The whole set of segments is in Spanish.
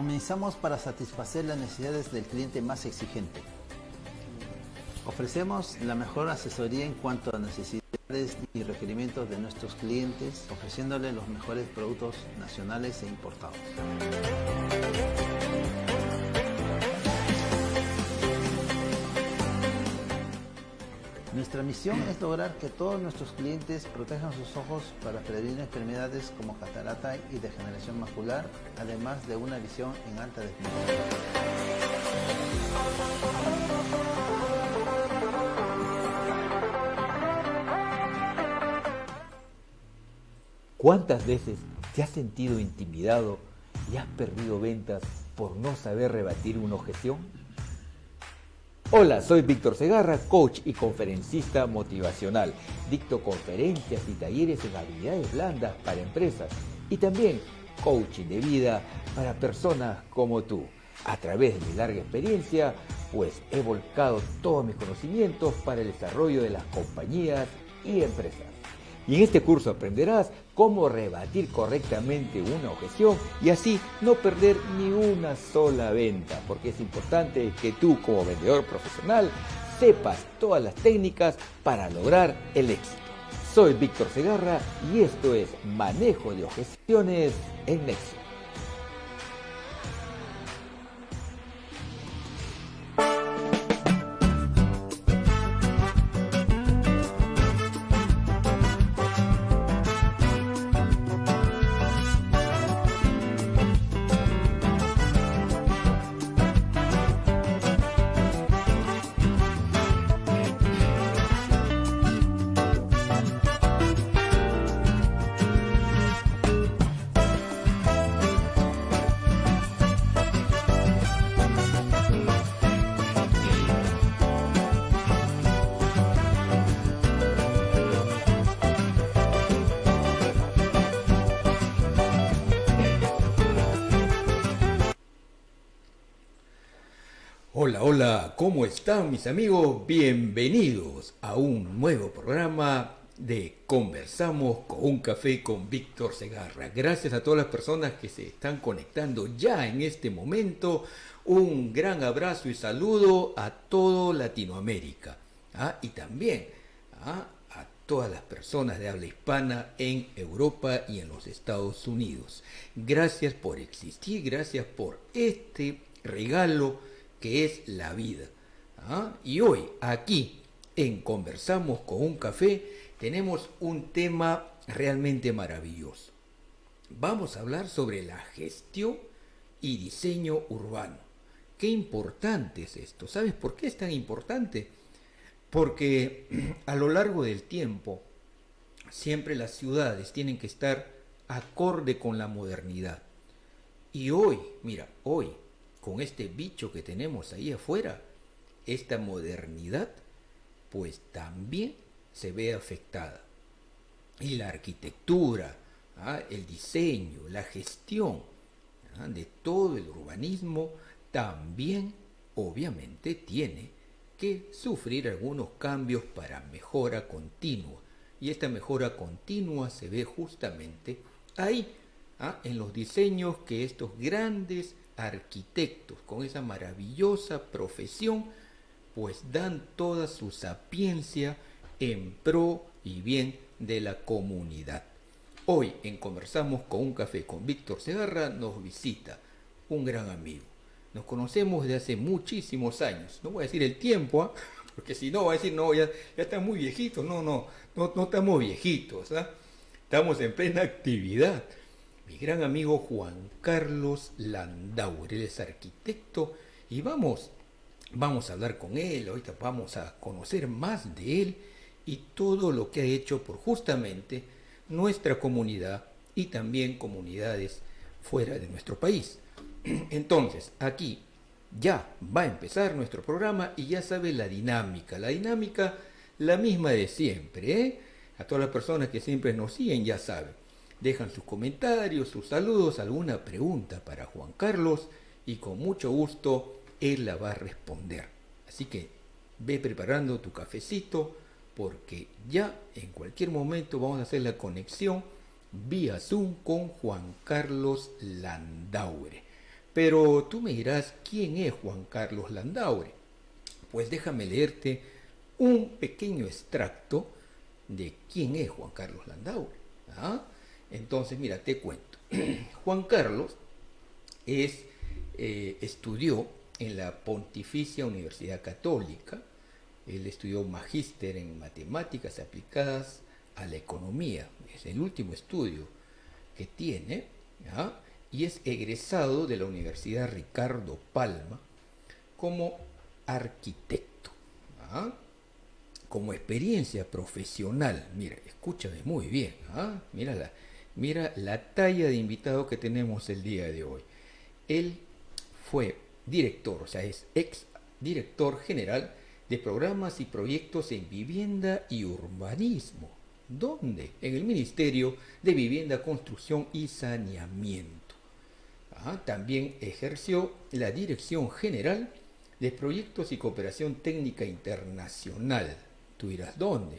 Comenzamos para satisfacer las necesidades del cliente más exigente. Ofrecemos la mejor asesoría en cuanto a necesidades y requerimientos de nuestros clientes, ofreciéndoles los mejores productos nacionales e importados. Nuestra misión es lograr que todos nuestros clientes protejan sus ojos para prevenir enfermedades como catarata y degeneración macular, además de una visión en alta definición. ¿Cuántas veces te has sentido intimidado y has perdido ventas por no saber rebatir una objeción? Hola, soy Víctor Segarra, coach y conferencista motivacional. Dicto conferencias y talleres en habilidades blandas para empresas y también coaching de vida para personas como tú. A través de mi larga experiencia, pues he volcado todos mis conocimientos para el desarrollo de las compañías y empresas. Y en este curso aprenderás cómo rebatir correctamente una objeción y así no perder ni una sola venta, porque es importante que tú como vendedor profesional sepas todas las técnicas para lograr el éxito. Soy Víctor Segarra y esto es Manejo de Objeciones en Nexio. Hola, ¿cómo están mis amigos? Bienvenidos a un nuevo programa de Conversamos con un café con Víctor Segarra. Gracias a todas las personas que se están conectando ya en este momento. Un gran abrazo y saludo a toda Latinoamérica y también a todas las personas de habla hispana en Europa y en los Estados Unidos. Gracias por existir, gracias por este regalo que es la vida. Y hoy, aquí, en Conversamos con un café, tenemos un tema realmente maravilloso. Vamos a hablar sobre la gestión y diseño urbano. Qué importante es esto. ¿Sabes por qué es tan importante? Porque a lo largo del tiempo, siempre las ciudades tienen que estar acorde con la modernidad. Y hoy, mira, hoy, con este bicho que tenemos ahí afuera, esta modernidad, pues también se ve afectada. Y la arquitectura, el diseño, la gestión de todo el urbanismo también, obviamente, tiene que sufrir algunos cambios para mejora continua. Y esta mejora continua se ve justamente ahí, en los diseños que estos grandes arquitectos con esa maravillosa profesión pues dan toda su sapiencia en pro y bien de la comunidad. Hoy en Conversamos con un café con Víctor Segarra nos visita un gran amigo. Nos conocemos desde hace muchísimos años. No voy a decir el tiempo, porque si no va a decir, no, ya están muy viejitos. No estamos viejitos, estamos en plena actividad. Mi gran amigo Juan Carlos Landauer, él es arquitecto y vamos a hablar con él, ahorita vamos a conocer más de él y todo lo que ha hecho por justamente nuestra comunidad y también comunidades fuera de nuestro país. Entonces, aquí ya va a empezar nuestro programa y ya sabe la dinámica la misma de siempre, A todas las personas que siempre nos siguen ya saben. Dejan sus comentarios, sus saludos, alguna pregunta para Juan Carlos y con mucho gusto él la va a responder. Así que ve preparando tu cafecito porque ya en cualquier momento vamos a hacer la conexión vía Zoom con Juan Carlos Landauer. Pero tú me dirás, ¿quién es Juan Carlos Landaure? Pues déjame leerte un pequeño extracto de quién es Juan Carlos Landaure. ¿Ah? Entonces, mira, te cuento. Juan Carlos estudió en la Pontificia Universidad Católica. Él estudió magíster en matemáticas aplicadas a la economía. Es el último estudio que tiene, ¿ya? Y es egresado de la Universidad Ricardo Palma como arquitecto. ¿Ya? Como experiencia profesional, mira, escúchame muy bien, ¿ah? Mira la talla de invitado que tenemos el día de hoy. Él fue director, o sea, es ex director general de programas y proyectos en vivienda y urbanismo. ¿Dónde? En el Ministerio de Vivienda, Construcción y Saneamiento. También ejerció la Dirección General de Proyectos y Cooperación Técnica Internacional. Tú dirás, ¿dónde?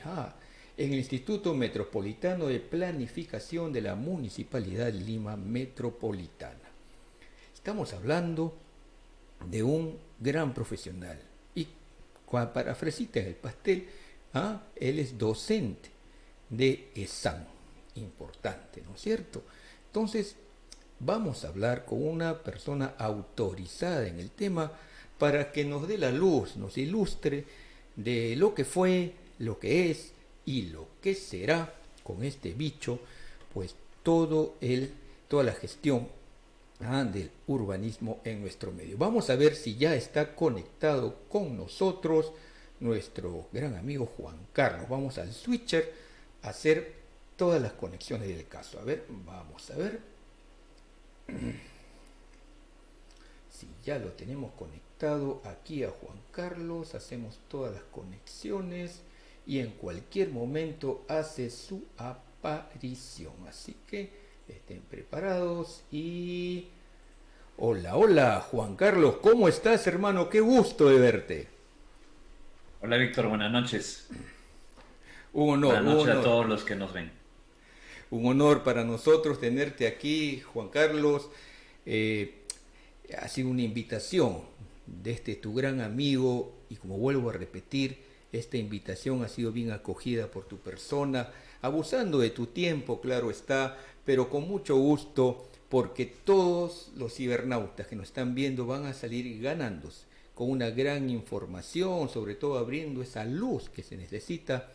En el Instituto Metropolitano de Planificación de la Municipalidad de Lima Metropolitana. Estamos hablando de un gran profesional. Y para fresita en el pastel, él es docente de ESAN. Importante, ¿no es cierto? Entonces, vamos a hablar con una persona autorizada en el tema para que nos dé la luz, nos ilustre de lo que fue, lo que es y lo que será con este bicho, pues toda la gestión del urbanismo en nuestro medio. Vamos a ver si ya está conectado con nosotros nuestro gran amigo Juan Carlos. Vamos al switcher a hacer todas las conexiones del caso. A ver, vamos a ver si ya lo tenemos conectado aquí a Juan Carlos. Hacemos todas las conexiones y en cualquier momento hace su aparición. Así que estén preparados y... Hola, hola, Juan Carlos, ¿cómo estás, hermano? Qué gusto de verte. Hola, Víctor, buenas noches. Un honor, buenas noches a todos los que nos ven. Un honor para nosotros tenerte aquí, Juan Carlos. Ha sido una invitación de tu gran amigo y como vuelvo a repetir, esta invitación ha sido bien acogida por tu persona, abusando de tu tiempo, claro está, pero con mucho gusto, porque todos los cibernautas que nos están viendo van a salir ganándose con una gran información, sobre todo abriendo esa luz que se necesita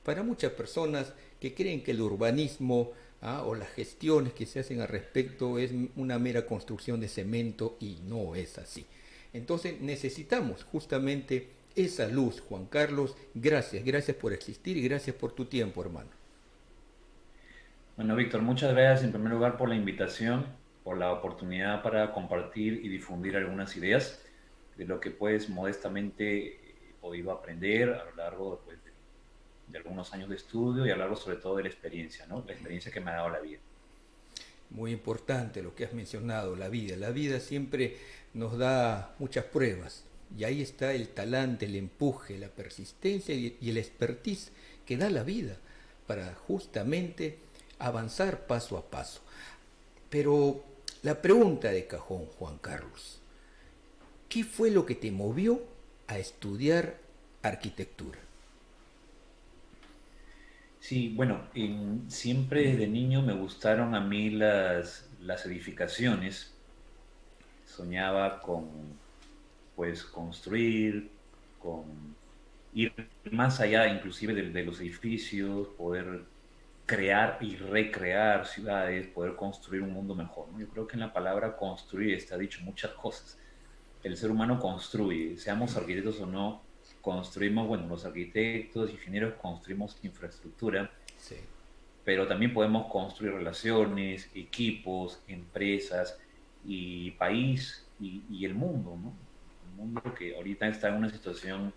para muchas personas que creen que el urbanismo o las gestiones que se hacen al respecto es una mera construcción de cemento y no es así. Entonces necesitamos justamente esa luz, Juan Carlos. Gracias por existir y gracias por tu tiempo, hermano. Bueno, Víctor, muchas gracias en primer lugar por la invitación, por la oportunidad para compartir y difundir algunas ideas de lo que pues modestamente he podido aprender a lo largo pues, de algunos años de estudio y a lo largo sobre todo de la experiencia, ¿no? La experiencia que me ha dado la vida. Muy importante lo que has mencionado, la vida. La vida siempre nos da muchas pruebas y ahí está el talante, el empuje, la persistencia y el expertise que da la vida para justamente avanzar paso a paso. Pero la pregunta de cajón, Juan Carlos, ¿qué fue lo que te movió a estudiar arquitectura? Sí, bueno, siempre desde niño me gustaron a mí las edificaciones. Soñaba con, pues, construir, con ir más allá inclusive de los edificios, poder crear y recrear ciudades, poder construir un mundo mejor, ¿no? Yo creo que en la palabra construir está dicho muchas cosas. El ser humano construye, seamos arquitectos o no, construimos, bueno, los arquitectos, ingenieros construimos infraestructura, Sí. pero también podemos construir relaciones, equipos, empresas y país y el mundo, ¿no? El mundo que ahorita está en una situación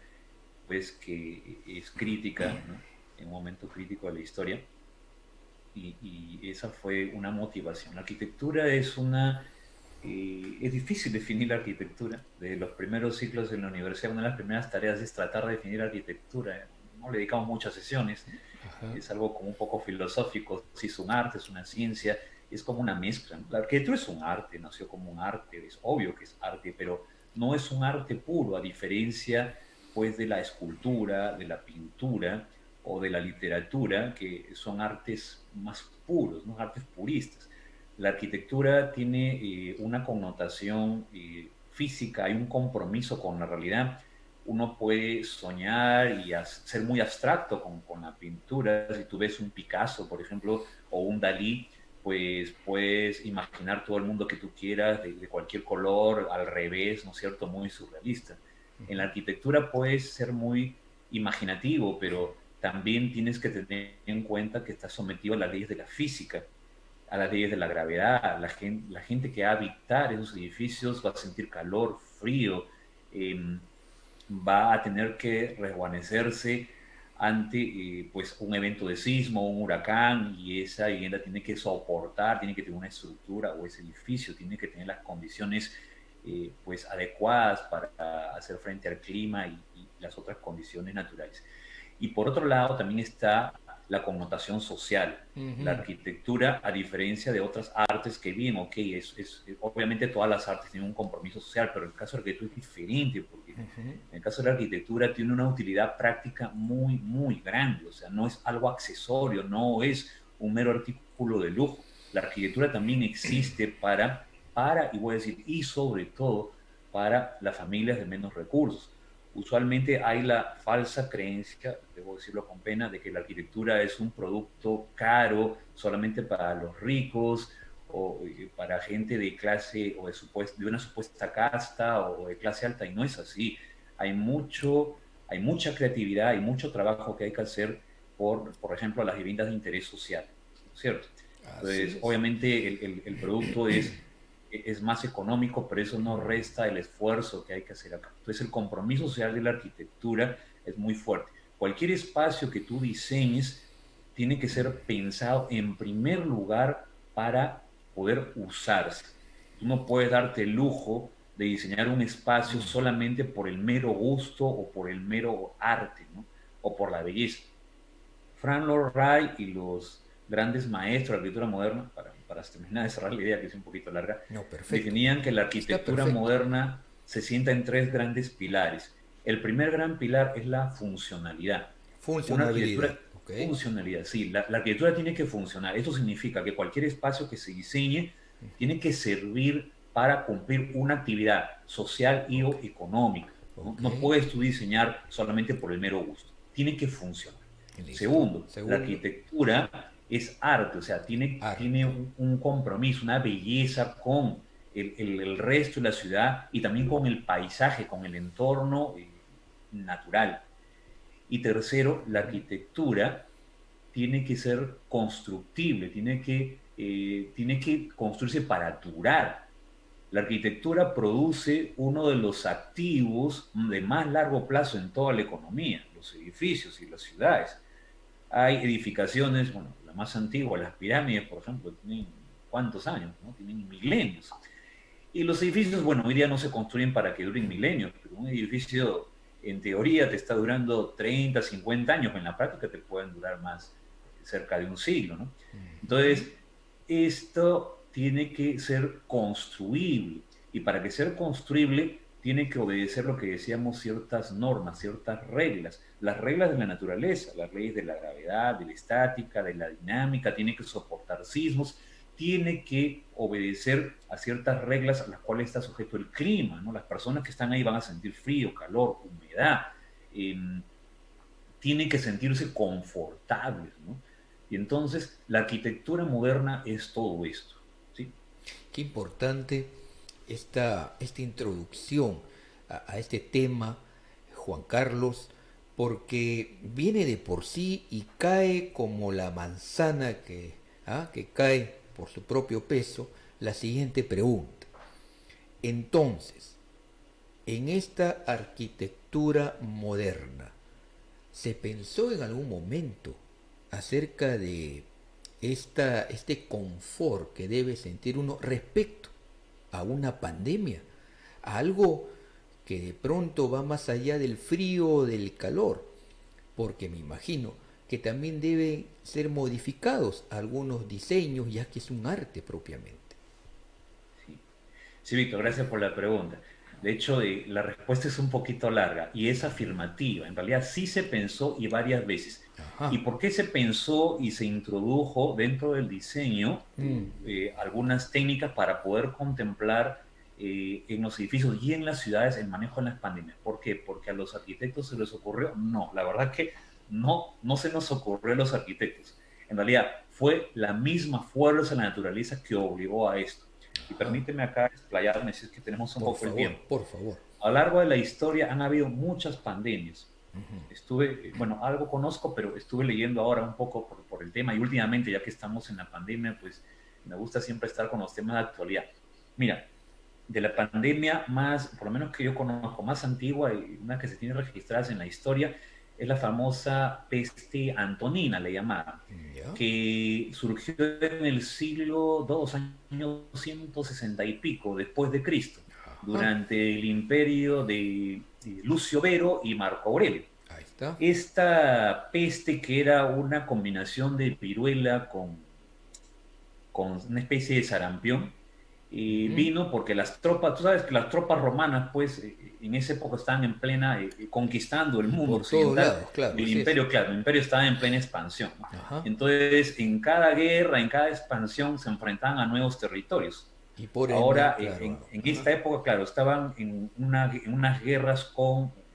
pues que es crítica, ¿no? En un momento crítico de la historia y esa fue una motivación. La arquitectura es es difícil definir la arquitectura. Desde los primeros ciclos en la universidad, una de las primeras tareas es tratar de definir arquitectura. No le dedicamos muchas sesiones. Ajá. Es algo como un poco filosófico. Si es un arte, es una ciencia. es como una mezcla, ¿no? La arquitectura es un arte, nació como un arte, es obvio que es arte, pero no es un arte puro, a diferencia pues de la escultura, de la pintura o de la literatura, que son artes más puros, ¿no? Artes puristas. La arquitectura tiene una connotación física, hay un compromiso con la realidad. Uno puede soñar y ser muy abstracto con la pintura. Si tú ves un Picasso, por ejemplo, o un Dalí, pues puedes imaginar todo el mundo que tú quieras, de cualquier color, al revés, ¿no es cierto? Muy surrealista. En la arquitectura puedes ser muy imaginativo, pero también tienes que tener en cuenta que estás sometido a las leyes de la física, a las leyes de la gravedad. La gente que va a habitar esos edificios va a sentir calor, frío, eh, va a tener que resguardecerse ante pues un evento de sismo, un huracán, y esa vivienda tiene que soportar, tiene que tener una estructura, o ese edificio tiene que tener las condiciones pues adecuadas para hacer frente al clima y las otras condiciones naturales. Y por otro lado también está la connotación social. La arquitectura, a diferencia de otras artes que bien, ok, obviamente todas las artes tienen un compromiso social, pero el caso de la arquitectura es diferente, porque en el caso de la arquitectura tiene una utilidad práctica muy, muy grande, o sea, no es algo accesorio, no es un mero artículo de lujo. La arquitectura también existe y voy a decir, y sobre todo, para las familias de menos recursos. Usualmente hay la falsa creencia, debo decirlo con pena, de que la arquitectura es un producto caro solamente para los ricos o para gente de clase o de una supuesta casta o de clase alta, y no es así. Hay hay mucha creatividad, hay mucho trabajo que hay que hacer por ejemplo, las viviendas de interés social, ¿no es cierto? Entonces, obviamente el producto es más económico, pero eso no resta el esfuerzo que hay que hacer acá. Entonces el compromiso social de la arquitectura es muy fuerte. Cualquier espacio que tú diseñes tiene que ser pensado en primer lugar para poder usarse. Tú no puedes darte el lujo de diseñar un espacio solamente por el mero gusto o por el mero arte, ¿no? O por la belleza. Frank Lloyd Wright y los grandes maestros de la arquitectura moderna, para terminar de cerrar la idea, que es un poquito larga, No, perfecto. definían que la arquitectura moderna se sienta en tres grandes pilares. El primer gran pilar es la funcionalidad. Una Funcionabilidad. arquitectura, Okay. funcionalidad, sí, la arquitectura tiene que funcionar. Esto significa que cualquier espacio que se diseñe tiene que servir para cumplir una actividad social y o económica. ¿No? No puedes tú diseñar solamente por el mero gusto. Tiene que funcionar. Listo. Segundo, la arquitectura es arte, o sea, tiene un compromiso, una belleza con el resto de la ciudad y también con el paisaje, con el entorno natural. Y tercero, la arquitectura tiene que ser constructible, tiene que construirse para durar. La arquitectura produce uno de los activos de más largo plazo en toda la economía, los edificios y las ciudades. Hay edificaciones, bueno, la más antigua, las pirámides, por ejemplo, tienen cuántos años, ¿no? Tienen milenios. Y los edificios, bueno, hoy día no se construyen para que duren milenios, pero un edificio en teoría te está durando 30, 50 años, en la práctica te pueden durar más, cerca de un siglo, ¿no? Entonces, esto tiene que ser construible, y para que sea construible tiene que obedecer lo que decíamos, ciertas normas, ciertas reglas, las reglas de la naturaleza, las leyes de la gravedad, de la estática, de la dinámica, tiene que soportar sismos, tiene que obedecer a ciertas reglas a las cuales está sujeto el clima, ¿no? Las personas que están ahí van a sentir frío, calor, humedad, tienen que sentirse confortables, ¿no? Y entonces la arquitectura moderna es todo esto, ¿sí? Qué importante esta introducción a este tema, Juan Carlos, porque viene de por sí y cae como la manzana que cae por su propio peso la siguiente pregunta. Entonces, en esta arquitectura moderna, ¿se pensó en algún momento acerca de este confort que debe sentir uno respecto a una pandemia, a algo que de pronto va más allá del frío o del calor? Porque me imagino que también deben ser modificados algunos diseños, ya que es un arte propiamente. Sí, sí, Víctor, gracias por la pregunta. De hecho, la respuesta es un poquito larga y es afirmativa. En realidad sí se pensó y varias veces. ¿Y Ajá. por qué se pensó y se introdujo dentro del diseño Mm, algunas técnicas para poder contemplar en los edificios y en las ciudades el manejo de las pandemias? ¿Por qué? Porque a los arquitectos se les ocurrió. No, la verdad que no se nos ocurrió a los arquitectos. En realidad fue la misma fuerza de la naturaleza que obligó a esto. Y ajá. permíteme acá explayarme, si es que tenemos un Por poco el favor, tiempo. por favor. A lo largo de la historia han habido muchas pandemias. Ujú. Estuve, bueno, algo conozco, pero estuve leyendo ahora un poco por el tema y últimamente, ya que estamos en la pandemia, pues me gusta siempre estar con los temas de actualidad. Mira, de la pandemia más, por lo menos que yo conozco, más antigua y una que se tiene registradas en la historia, es la famosa peste antonina, le llamaban, Ya. que surgió en el siglo II, años 160 y pico después de Cristo, Ajá. durante el imperio de Lucio Vero y Marco Aurelio. Ahí está. Esta peste, que era una combinación de viruela con una especie de sarampión, Ujú. vino porque las tropas, tú sabes que las tropas romanas, pues en esa época estaban en plena, conquistando el mundo Por todos occidental, lados, claro, y el así es. imperio, claro, el imperio estaba en plena expansión, ¿no? Ajá. Entonces, en cada guerra, en cada expansión, se enfrentaban a nuevos territorios. Y por ende, Ahora, claro. en Ajá. esta época, claro, estaban en unas guerras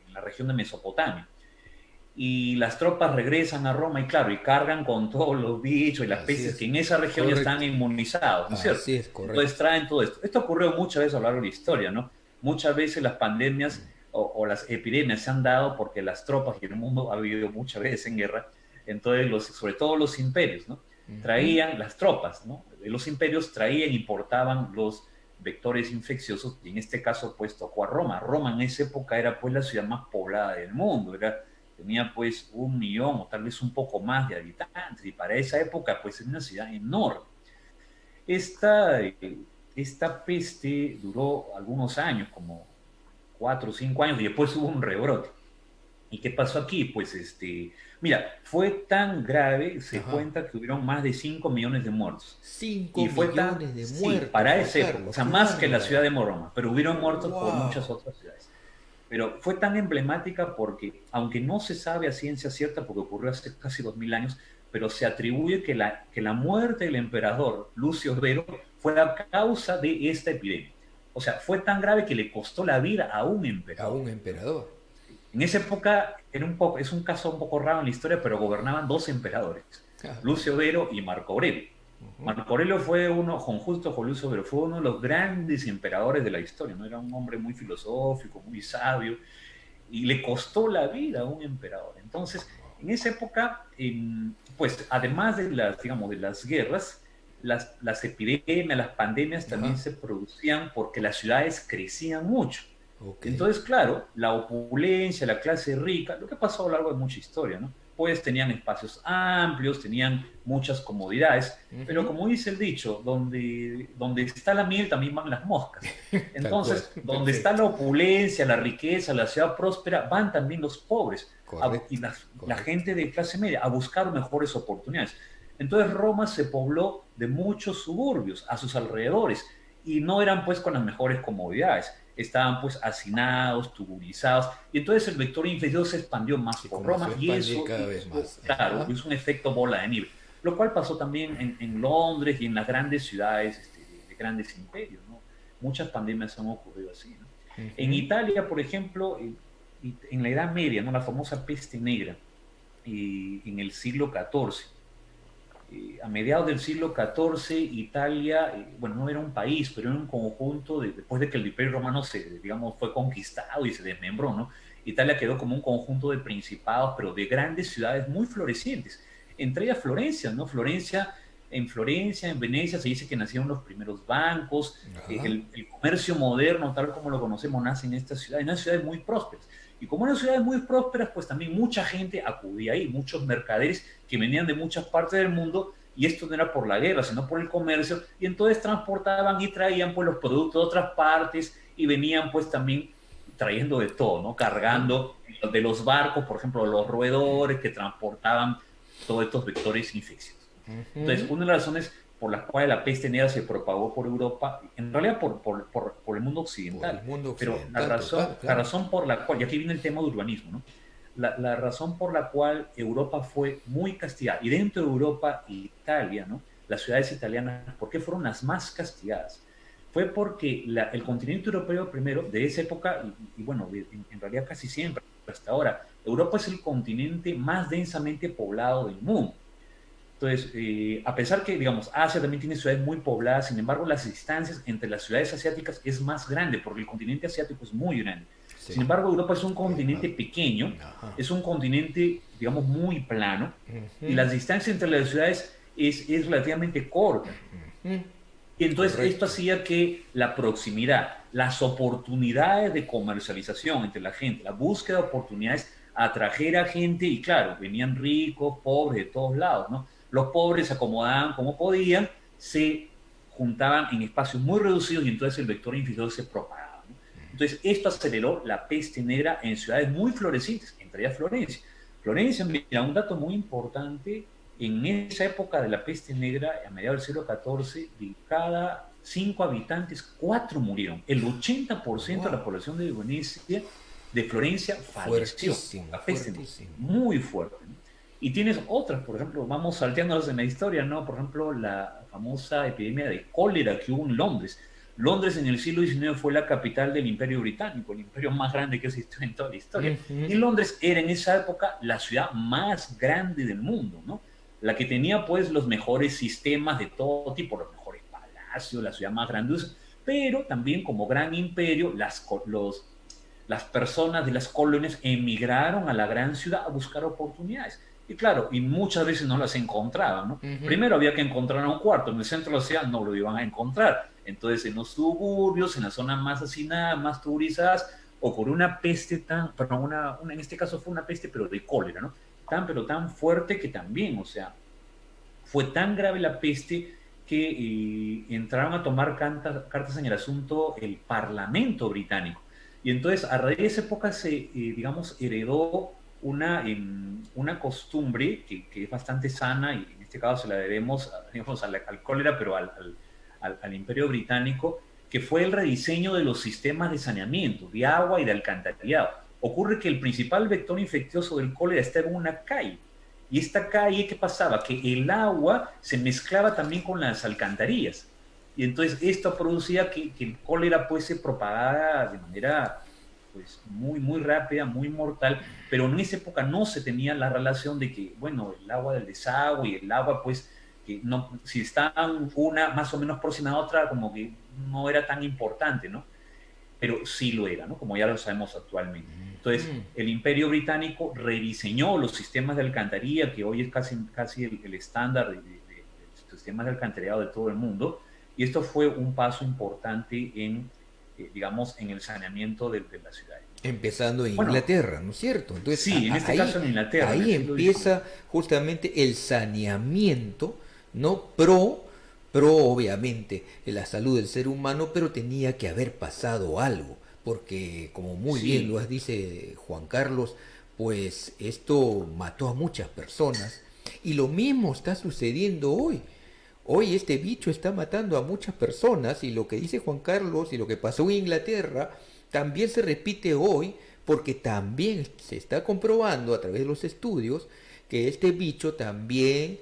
en la región de Mesopotamia, y las tropas regresan a Roma y claro, y cargan con todos los bichos y las Así pestes que es. en esa región ya están Correcto. inmunizados, ¿no es cierto? Así es, Entonces correcto. traen todo esto. Esto ocurrió muchas veces a lo largo de la historia, ¿no? Muchas veces las pandemias o las epidemias se han dado porque las tropas, y el mundo ha vivido muchas veces en guerra, entonces sobre todo los imperios, ¿no? Ujú. Traían las tropas, ¿no? Los imperios traían y portaban los vectores infecciosos, y en este caso pues tocó a Roma. Roma en esa época era pues la ciudad más poblada del mundo, tenía pues 1 millón o tal vez un poco más de habitantes, y para esa época pues era una ciudad enorme. Esta, esta peste duró algunos años, como 4 o 5 años, y después hubo un rebrote. ¿Y qué pasó aquí? Pues mira, fue tan grave, se Ajá. cuenta que hubieron más de 5 millones de muertos. Cinco Y fue tan, millones de sí, muertos, para Juan esa época, o Carlos. sea, ¡Qué más que la ciudad bárbaro! de Roma, pero hubieron muertos por muchas ¡Wow! otras ciudades. Pero fue tan emblemática porque, aunque no se sabe a ciencia cierta, porque ocurrió hace casi 2000 años, pero se atribuye que la muerte del emperador Lucio Vero fue a causa de esta epidemia. O sea, fue tan grave que le costó la vida a un A emperador. un emperador. En esa época es un caso un poco raro en la historia, pero gobernaban dos emperadores, Ah, Lucio Vero y Marco Aurelio. ujú. Marco Aurelio fue uno, con justo con Lucio Vero, fue uno de los grandes emperadores de la historia, ¿no? Era un hombre muy filosófico, muy sabio, y le costó la vida a un emperador. Entonces, en esa época, pues además de digamos, de las guerras, las epidemias, las pandemias también Ajá. se producían porque las ciudades crecían mucho. Ok. Entonces, claro, la opulencia, la clase rica, lo que pasó a lo largo de mucha historia, ¿no? Pues tenían espacios amplios, tenían muchas comodidades, pero Ujú. como dice el dicho, donde está la miel también van las moscas. Tal cual. Entonces, donde está Perfecto. la opulencia, la riqueza, la ciudad próspera, van también los pobres y Correcto. la Correcto. gente de clase media a buscar mejores oportunidades. Entonces, Roma se pobló de muchos suburbios a sus alrededores y no eran pues con las mejores comodidades, estaban pues hacinados, tuburizados, y entonces el vector infeccioso se expandió más Y por como se Roma y expande eso cada vez hizo, más. claro, Ajá. hizo un efecto bola de nieve, lo cual pasó también en Londres y en las grandes ciudades de grandes imperios, ¿no? Muchas pandemias han ocurrido así, ¿no? En Ujú. Italia, por ejemplo, en la Edad Media, ¿no? La famosa peste negra, en el siglo XIV, a mediados del siglo XIV, Italia, bueno, no era un país, pero era un conjunto, después de que el Imperio Romano digamos, fue conquistado y se desmembró, ¿no? Italia quedó como un conjunto de principados, pero de grandes ciudades muy florecientes, entre ellas Florencia, ¿no? Florencia, en Venecia, se dice que nacieron los primeros bancos, Ajá. el comercio moderno, tal como lo conocemos, nace en esta ciudad, en unas ciudades muy prósperas. Y como eran ciudades muy prósperas, pues también mucha gente acudía ahí, muchos mercaderes que venían de muchas partes del mundo, y esto no era por la guerra, sino por el comercio, y entonces transportaban y traían pues los productos de otras partes, y venían pues también trayendo de todo, ¿no? Ajá. Cargando de los barcos, por ejemplo, los roedores que transportaban todos estos vectores infecciosos. Entonces, Ujú. una de las razones por las cuales la peste negra se propagó por Europa, en realidad por el mundo Por el occidental, mundo pero occidental, total, la claro. razón por la cual, y aquí viene el tema de urbanismo, ¿no? La razón por la cual Europa fue muy castigada, y dentro de Europa, Italia, ¿no? Las ciudades italianas, ¿por qué fueron las más castigadas? Fue porque el continente europeo primero, de esa época, y bueno, en realidad casi siempre, hasta ahora, Europa es el continente más densamente poblado del mundo. Entonces, a pesar que, digamos, Asia también tiene ciudades muy pobladas, sin embargo, las distancias entre las ciudades asiáticas es más grande, porque el continente asiático es muy grande. Sí, Sin embargo, Europa es un es más. continente pequeño, Ajá. es un continente, digamos, muy plano, y Ujú, las distancias entre las ciudades es relativamente corta. ujú. Y entonces esto Correcto. hacía que la proximidad, las oportunidades de comercialización entre la gente, la búsqueda de oportunidades atrajera gente y claro, venían ricos, pobres de todos lados, ¿no? Los pobres se acomodaban como podían, se juntaban en espacios muy reducidos y entonces el vector infeccioso se propagaba, ¿no? Entonces esto aceleró la peste negra en ciudades muy florecientes, entre ellas Florencia. Florencia, mira, un dato muy importante en esa época de la peste negra, a mediados del siglo XIV, de cada 5 habitantes, 4 murieron. El 80% de la Wow. población de Venecia, de Florencia, falleció por Fuertísimo, la peste negra. fuertísimo. Muy fuerte, ¿no? Y tienes otras, por ejemplo, vamos salteándonos en la historia, ¿no? Por ejemplo, la famosa epidemia de cólera que hubo en Londres. Londres en el siglo XIX fue la capital del Imperio Británico, el imperio más grande que existió en toda la historia. Ujú. Y Londres era en esa época la ciudad más grande del mundo, ¿no? La que tenía pues los mejores sistemas de todo tipo, los mejores palacios, la ciudad más grande, pero también como gran imperio, las personas de las colonias emigraron a la gran ciudad a buscar oportunidades. Y claro, y muchas veces no las encontraban, ¿no? Ujú. Primero había que encontrar un cuarto, en el centro de la ciudad no lo iban a encontrar. Entonces en los suburbios, en las zonas más hacinadas, más turizadas, ocurrió una peste tan, perdón, en este caso fue una peste pero de cólera, ¿no? Tan pero tan fuerte que también, o sea, fue tan grave la peste que entraron a tomar cartas en el asunto el Parlamento británico. Y entonces, a raíz de esa época se, digamos, heredó una costumbre que es bastante sana y en este caso se la debemos, digamos, al cólera, pero al Imperio Británico, que fue el rediseño de los sistemas de saneamiento, de agua y de alcantarillado. Ocurre que el principal vector infeccioso del cólera está en una calle. Y esta calle, ¿qué pasaba? Que el agua se mezclaba también con las alcantarillas. Y entonces esto producía que el cólera pues se propagara de manera pues muy rápida, muy mortal, pero en esa época no se tenía la relación de que, bueno, el agua del desagüe y el agua pues, que no, si estaban una más o menos próxima a otra, como que no era tan importante, ¿no? Pero sí lo era, ¿no? Como ya lo sabemos actualmente. Entonces, Ujú. el Imperio Británico rediseñó los sistemas de alcantarilla, que hoy es casi el estándar de sistemas de alcantarillado de todo el mundo, y esto fue un paso importante en, digamos, en el saneamiento de las ciudades. Empezando en Bueno, Inglaterra, ¿no es cierto? Entonces sí, en este ahí, caso en Inglaterra, en el ahí siglo XIX. empieza justamente el saneamiento, ¿no? Pro obviamente la salud del ser humano, pero tenía que haber pasado algo, porque como muy bien lo Sí, dice Juan Carlos, pues esto mató a muchas personas y lo mismo está sucediendo hoy. Hoy este bicho está matando a muchas personas y lo que dice Juan Carlos y lo que pasó en Inglaterra también se repite hoy porque también se está comprobando a través de los estudios que este bicho también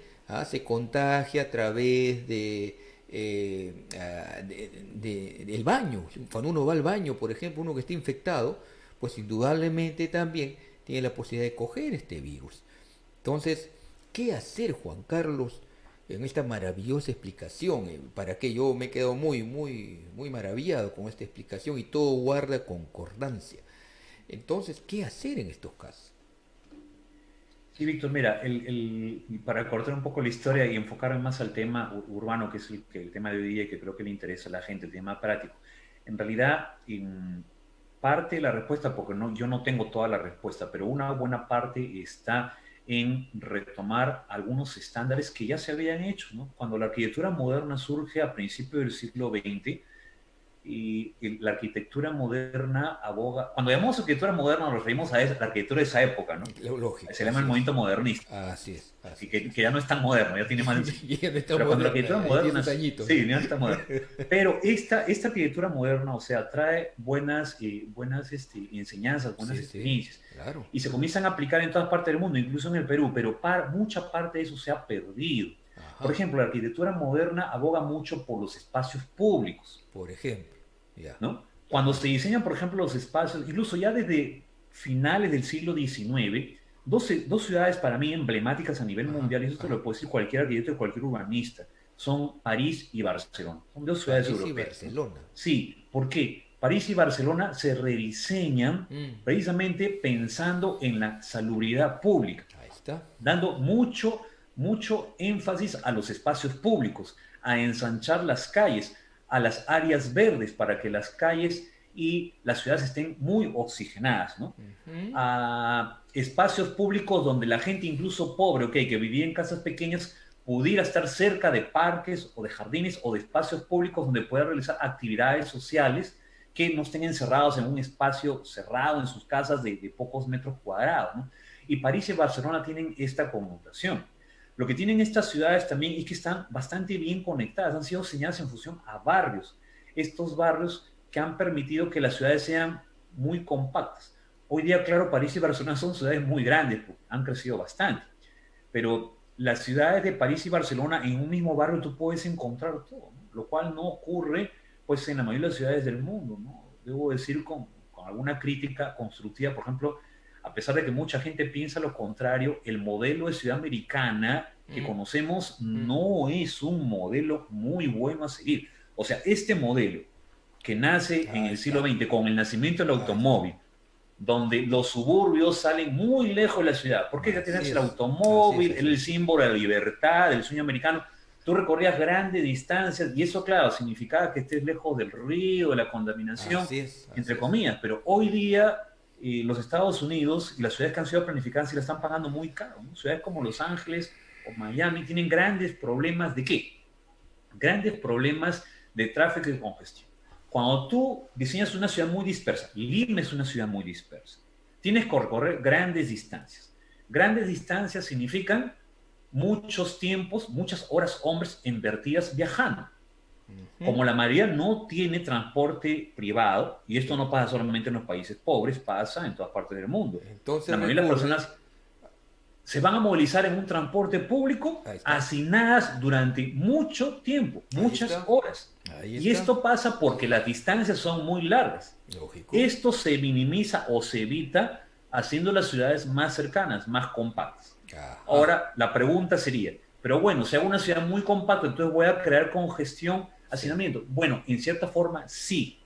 se contagia a través del baño. Cuando uno va al baño, por ejemplo, uno que está infectado, pues indudablemente también tiene la posibilidad de coger este virus. Entonces, ¿qué hacer, Juan Carlos, en esta maravillosa explicación? Para que yo me quedo muy maravillado con esta explicación y todo guarda concordancia. Entonces, ¿qué hacer en estos casos? sí, Víctor, mira, y para cortar un poco la historia y enfocarme más al tema urbano, que es el tema de hoy día y que creo que le interesa a la gente, el tema práctico. En realidad, en parte de la respuesta, porque no, yo no tengo toda la respuesta, pero una buena parte está en retomar algunos estándares que ya se habían hecho, ¿no? Cuando la arquitectura moderna surge a principios del siglo XX, y la arquitectura moderna aboga, cuando llamamos arquitectura moderna nos referimos a la arquitectura de esa época, ¿no? Lógico. Se llama el movimiento modernista. Así es. Así que ya no es tan moderno, ya tiene más de... Pero cuando la arquitectura moderna... Sí, ya está moderna. Pero esta arquitectura moderna, o sea, trae buenas enseñanzas, buenas experiencias. Claro. Y se comienzan a aplicar en todas partes del mundo, incluso en el Perú, pero mucha parte de eso se ha perdido. Ajá. Por ejemplo, la arquitectura moderna aboga mucho por los espacios públicos. Por ejemplo. Yeah. ¿No? Cuando se diseñan, por ejemplo, los espacios, incluso ya desde finales del siglo XIX, dos ciudades para mí emblemáticas a nivel mundial, y eso te lo puede decir cualquier arquitecto y cualquier urbanista, son París y Barcelona. Son dos ciudades europeas. París y Barcelona. Sí, ¿por qué? París y Barcelona se rediseñan precisamente pensando en la salubridad pública. Ahí está. Dando mucho énfasis a los espacios públicos, a ensanchar las calles, a las áreas verdes para que las calles y las ciudades estén muy oxigenadas, ¿no? A espacios públicos donde la gente, incluso pobre, que vivía en casas pequeñas, pudiera estar cerca de parques o de jardines o de espacios públicos donde pueda realizar actividades sociales que no estén encerrados en un espacio cerrado en sus casas de pocos metros cuadrados, ¿no? Y París y Barcelona tienen esta connotación. Lo que tienen estas ciudades también es que están bastante bien conectadas, han sido diseñadas en función a barrios. Estos barrios que han permitido que las ciudades sean muy compactas. Hoy día, claro, París y Barcelona son ciudades muy grandes, han crecido bastante. Pero las ciudades de París y Barcelona en un mismo barrio tú puedes encontrar todo, ¿no? Lo cual no ocurre pues, en la mayoría de las ciudades del mundo, ¿no? Debo decir con alguna crítica constructiva, por ejemplo, a pesar de que mucha gente piensa lo contrario, el modelo de ciudad americana que conocemos no es un modelo muy bueno a seguir. O sea, este modelo que nace en el siglo XX con el nacimiento del automóvil, donde los suburbios salen muy lejos de la ciudad, porque ya tienes el automóvil, el símbolo de la libertad, del sueño americano. Tú recorrías grandes distancias y eso, claro, significaba que estés lejos del río, de la contaminación, entre comillas. Pero hoy día los Estados Unidos y las ciudades que han sido planificadas sí la están pagando muy caro, ¿no? Ciudades como Los Ángeles o Miami tienen grandes problemas ¿de qué? Grandes problemas de tráfico y congestión. Cuando tú diseñas una ciudad muy dispersa, Lima es una ciudad muy dispersa, tienes que recorrer grandes distancias. Grandes distancias significan muchos tiempos, muchas horas hombres invertidas viajando. Como la mayoría no tiene transporte privado, y esto no pasa solamente en los países pobres, pasa en todas partes del mundo. Entonces, la mayoría de las personas se van a movilizar en un transporte público asignadas durante mucho tiempo, muchas horas. Y esto pasa porque las distancias son muy largas. Lógico. Esto se minimiza o se evita haciendo las ciudades más cercanas, más compactas. Ahora, la pregunta sería, pero bueno, si hago una ciudad muy compacta, entonces voy a crear congestión, hacinamiento. Bueno, en cierta forma, sí.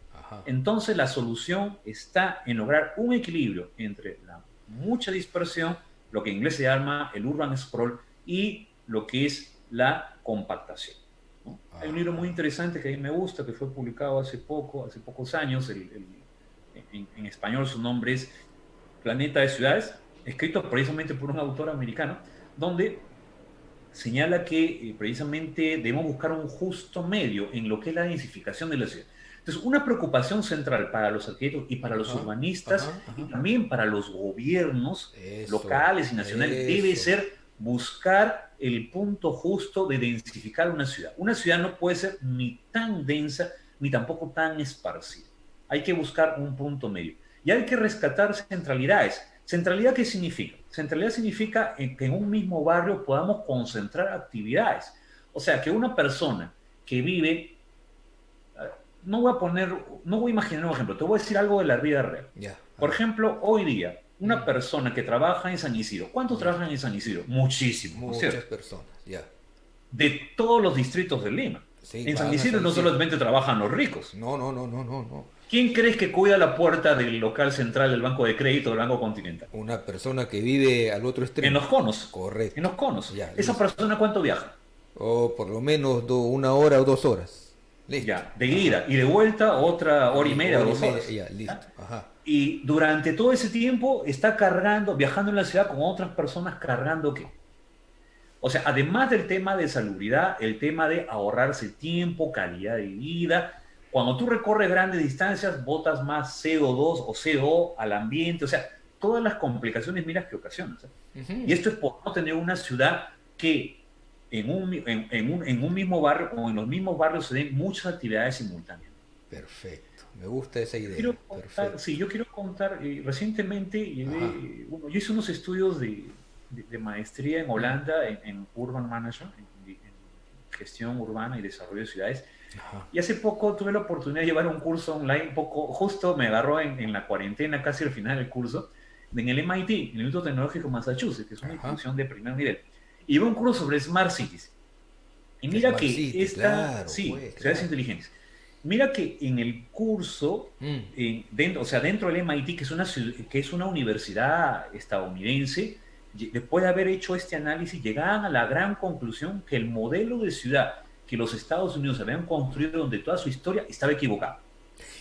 Entonces, la solución está en lograr un equilibrio entre la mucha dispersión, lo que en inglés se llama el urban sprawl, y lo que es la compactación, ¿no? Hay un libro muy interesante que a mí me gusta, que fue publicado hace pocos años, en español su nombre es Planeta de Ciudades, escrito precisamente por un autor americano, donde señala que precisamente debemos buscar un justo medio en lo que es la densificación de la ciudad. Entonces, una preocupación central para los arquitectos y para los urbanistas y también para los gobiernos locales y nacionales debe ser buscar el punto justo de densificar una ciudad. Una ciudad no puede ser ni tan densa ni tampoco tan esparcida. Hay que buscar un punto medio. Y hay que rescatar centralidades. ¿Centralidad qué significa? Centralidad significa que en un mismo barrio podamos concentrar actividades. O sea, que una persona que vive... No voy a imaginar un ejemplo, te voy a decir algo de la vida real. Por ejemplo, hoy día, una persona que trabaja en San Isidro, ¿cuántos trabajan en San Isidro? Muchísimos. Muchas personas, de todos los distritos de Lima. En San Isidro no solamente trabajan los ricos. No. ¿Quién crees que cuida la puerta del local central del Banco de Crédito del Banco Continental? Una persona que vive al otro extremo. En los conos. Correcto. En los conos. ¿Esa persona cuánto viaja? Por lo menos 1 hora o 2 horas. Listo. De ida y de vuelta otra hora y media o 2 horas. Listo. Y durante todo ese tiempo está viajando en la ciudad con otras personas cargando ¿qué? O sea, además del tema de salubridad, el tema de ahorrarse tiempo, calidad de vida, cuando tú recorres grandes distancias, botas más CO2 o CO al ambiente, o sea, todas las complicaciones, mira, que ocasionan. Y esto es por no tener una ciudad que en un mismo barrio o en los mismos barrios se den muchas actividades simultáneas. Perfecto, me gusta esa idea. Yo quiero contar, recientemente yo hice unos estudios de maestría en Holanda en Urban Management, en gestión urbana y desarrollo de ciudades. Ajá. Y hace poco tuve la oportunidad de llevar un curso online, justo me agarró en la cuarentena, casi al final del curso, en el MIT, el Instituto Tecnológico de Massachusetts, que es una institución de primer nivel. Y llevé un curso sobre Smart Cities. Y mira Smart City, ciudades inteligentes. Mira que en el curso, dentro del MIT, que es una universidad estadounidense, después de haber hecho este análisis, llegaban a la gran conclusión que el modelo de ciudad que los Estados Unidos habían construido durante toda su historia estaba equivocado.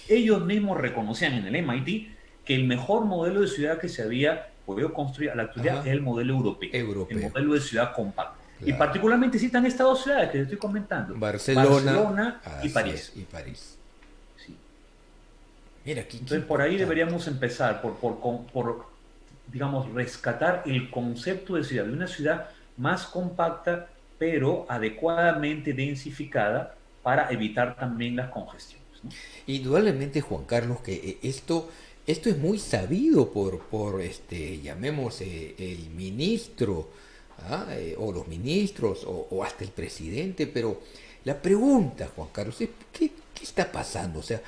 Ellos mismos reconocían en el MIT que el mejor modelo de ciudad que se había podido construir a la actualidad es el modelo europeo, el modelo de ciudad compacta. Claro. Y particularmente citan estas ciudades que te estoy comentando. Barcelona y París. Sí. Mira, aquí, entonces por ahí deberíamos empezar, por digamos, rescatar el concepto de ciudad, de una ciudad más compacta, pero adecuadamente densificada para evitar también las congestiones, ¿no? Indudablemente, Juan Carlos, que esto es muy sabido por llamemos el ministro, o los ministros, o hasta el presidente, pero la pregunta, Juan Carlos, es ¿qué está pasando? O sea,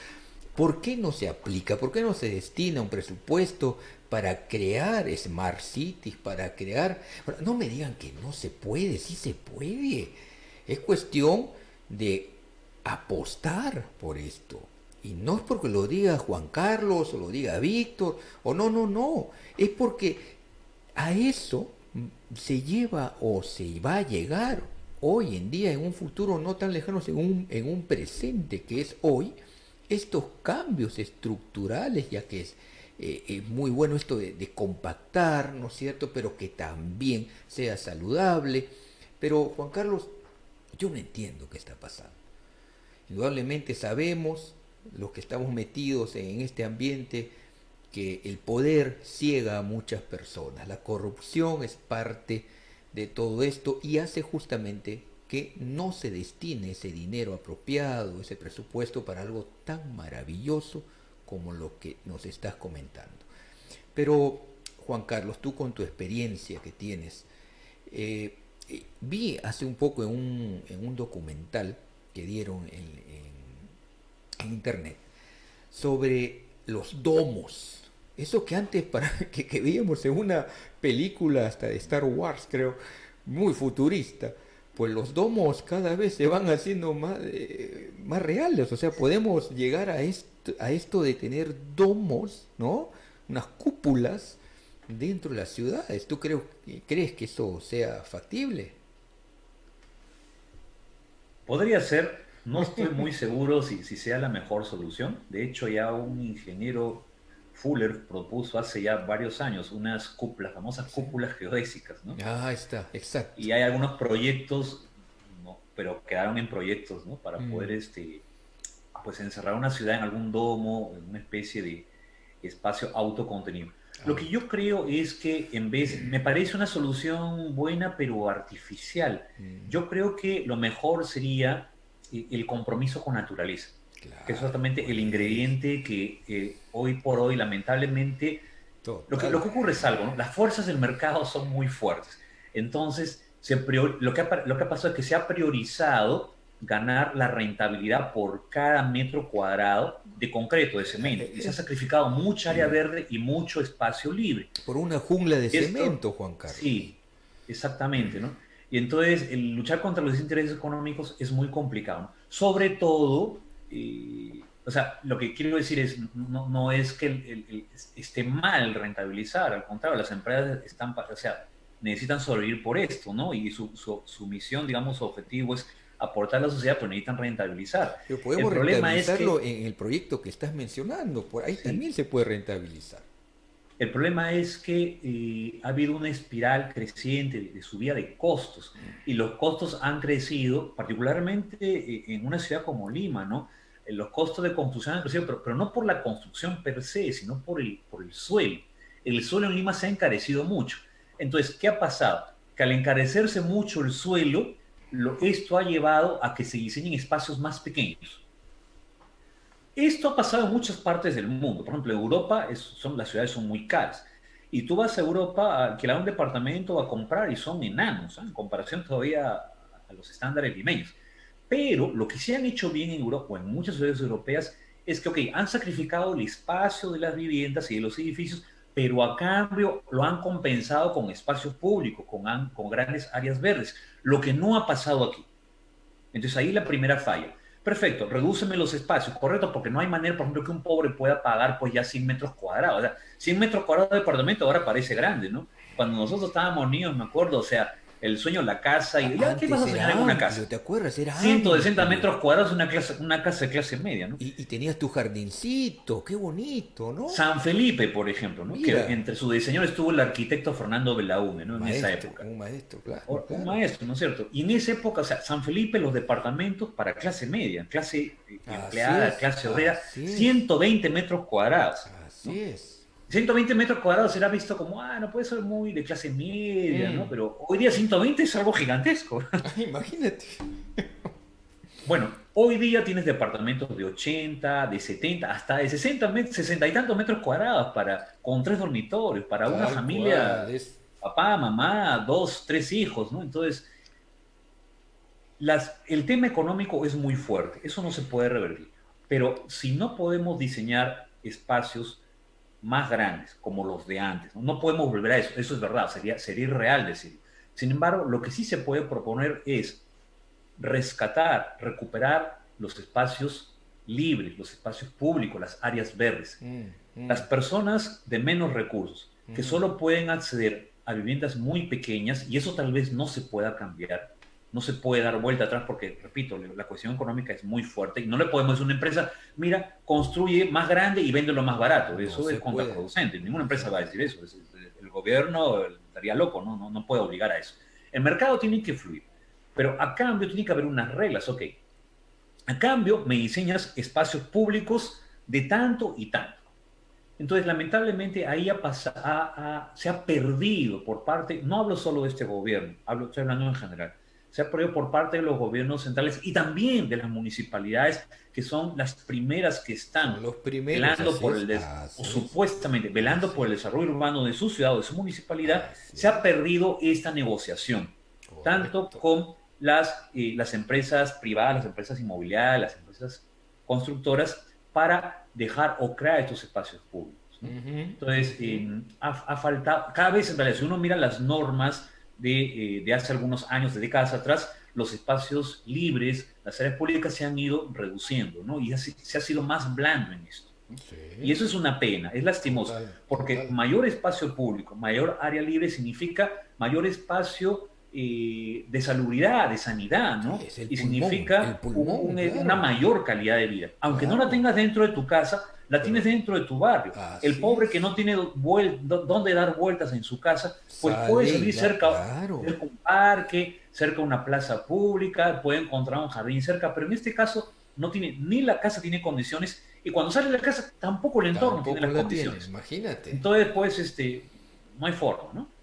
¿por qué no se aplica? ¿Por qué no se destina un presupuesto para crear Smart Cities, para crear... Bueno, no me digan que no se puede, sí se puede. Es cuestión de apostar por esto. Y no es porque lo diga Juan Carlos o lo diga Víctor, o no. Es porque a eso se lleva o se va a llegar hoy en día, en un futuro no tan lejano, en un presente que es hoy, estos cambios estructurales, ya que es muy bueno esto de compactar, ¿no es cierto?, pero que también sea saludable. Pero, Juan Carlos, yo no entiendo qué está pasando. Indudablemente sabemos, los que estamos metidos en este ambiente, que el poder ciega a muchas personas. La corrupción es parte de todo esto y hace justamente que no se destine ese dinero apropiado, ese presupuesto para algo tan maravilloso como lo que nos estás comentando. Pero, Juan Carlos, tú con tu experiencia que tienes, vi hace un poco en un documental que dieron en internet sobre los domos. Eso que antes que veíamos en una película hasta de Star Wars, creo, muy futurista, pues los domos cada vez se van haciendo más reales. O sea, podemos llegar a esto de tener domos, ¿no? Unas cúpulas dentro de las ciudades. ¿Tú crees que eso sea factible? Podría ser, no estoy muy seguro si sea la mejor solución. De hecho, ya un ingeniero Fuller propuso hace ya varios años unas cúpulas, famosas cúpulas geodésicas, ¿no? Ah, está, exacto. Y hay algunos proyectos, ¿no?, pero quedaron en proyectos, ¿no?, para poder pues encerrar una ciudad en algún domo, en una especie de espacio autocontenido. Lo que yo creo es que me parece una solución buena pero artificial. Yo creo que lo mejor sería el compromiso con naturaleza. Claro, que es exactamente el ingrediente que hoy por hoy, lamentablemente, lo que ocurre es algo, ¿no? Las fuerzas del mercado son muy fuertes. Entonces, lo que ha pasado es que se ha priorizado ganar la rentabilidad por cada metro cuadrado de concreto, de cemento. Y se ha sacrificado mucha área verde y mucho espacio libre. Por una jungla de cemento, Juan Carlos. Sí, exactamente, ¿no? Y entonces, el luchar contra los intereses económicos es muy complicado, ¿no? Sobre todo... o sea, lo que quiero decir es, no es que esté mal rentabilizar, al contrario, las empresas necesitan sobrevivir por esto, ¿no? Y su misión, digamos, su objetivo es aportar a la sociedad, pero necesitan rentabilizar. Pero podemos rentabilizarlo en el proyecto que estás mencionando, por ahí también se puede rentabilizar. El problema es que ha habido una espiral creciente de subida de costos, y los costos han crecido, particularmente en una ciudad como Lima, ¿no? los costos de construcción han crecido, pero no por la construcción per se, sino por el suelo. El suelo en Lima se ha encarecido mucho. Entonces, ¿qué ha pasado? Que al encarecerse mucho el suelo, esto ha llevado a que se diseñen espacios más pequeños. Esto ha pasado en muchas partes del mundo. Por ejemplo, en Europa las ciudades son muy caras. Y tú vas a Europa a alquilar un departamento o a comprar y son enanos, ¿eh? En comparación todavía a los estándares limeños. Pero lo que sí han hecho bien en Europa o en muchas ciudades europeas es que, ok, han sacrificado el espacio de las viviendas y de los edificios, pero a cambio lo han compensado con espacios públicos, con grandes áreas verdes, lo que no ha pasado aquí. Entonces ahí la primera falla. Perfecto, redúceme los espacios, correcto, porque no hay manera, por ejemplo, que un pobre pueda pagar pues ya 100 metros cuadrados. O sea, 100 metros cuadrados de departamento ahora parece grande, ¿no? Cuando nosotros estábamos niños, me acuerdo, o sea, el sueño, la casa, y ya, ¿qué vas a soñar en una casa? ¿Te acuerdas? Era 160 amplio. metros cuadrados, una casa de clase media, ¿no? Y tenías tu jardincito, qué bonito, ¿no? San Felipe, por ejemplo, ¿no? Mira. Que entre sus diseñadores estuvo el arquitecto Fernando Belaúnde, ¿no? En Maestro, esa época. un maestro, claro, Un claro. maestro, ¿no es cierto? Y en esa época, o sea, San Felipe, los departamentos para clase media, clase empleada, clase obrera, 120 metros cuadrados. Así ¿no? es. 120 metros cuadrados será visto como, no puede ser muy de clase media, ¿no? Pero hoy día 120 es algo gigantesco. Imagínate. Bueno, hoy día tienes departamentos de 80, de 70, hasta de 60 y tantos metros cuadrados con 3 dormitorios, para una familia, papá, mamá, 2, 3 hijos, ¿no? Entonces, el tema económico es muy fuerte, eso no se puede revertir. Pero si no podemos diseñar espacios más grandes, como los de antes, no podemos volver a eso es verdad, sería irreal decirlo. Sin embargo, lo que sí se puede proponer es rescatar, recuperar los espacios libres, los espacios públicos, las áreas verdes. Las personas de menos recursos, que solo pueden acceder a viviendas muy pequeñas, y eso tal vez no se pueda cambiar, no se puede dar vuelta atrás porque, repito, la cuestión económica es muy fuerte y no le podemos decir a una empresa, mira, construye más grande y véndelo más barato. Eso es contraproducente. Ninguna empresa va a decir eso. El gobierno estaría loco, no puede obligar a eso. El mercado tiene que fluir, pero a cambio tiene que haber unas reglas. Ok, a cambio me diseñas espacios públicos de tanto y tanto. Entonces, lamentablemente, ahí se ha perdido por parte, no hablo solo de este gobierno, estoy hablando en general, se ha perdido por parte de los gobiernos centrales y también de las municipalidades, que son las primeras que están velando por supuestamente velando por el desarrollo urbano de su ciudad o de su municipalidad. Se ha perdido esta negociación, tanto con las empresas privadas, las empresas inmobiliarias, las empresas constructoras, para dejar o crear estos espacios públicos, ¿no? Entonces, ha faltado, cada vez en realidad, si uno mira las normas de hace algunos años, de décadas atrás, los espacios libres, las áreas públicas se han ido reduciendo, ¿no? Y se ha sido más blando en esto, ¿no? Sí. Y eso es una pena, es lastimoso, porque mayor espacio público, mayor área libre significa mayor espacio de salubridad, de sanidad, ¿no? Y significa una mayor calidad de vida. Aunque no la tengas dentro de tu casa, la tienes dentro de tu barrio. El pobre que no tiene dónde dar vueltas en su casa, pues puede salir cerca de un parque, cerca de una plaza pública, puede encontrar un jardín cerca, pero en este caso no tiene, ni la casa tiene condiciones, y cuando sale de la casa tampoco el entorno tiene las condiciones. Imagínate. Entonces, pues, no hay forma, ¿no?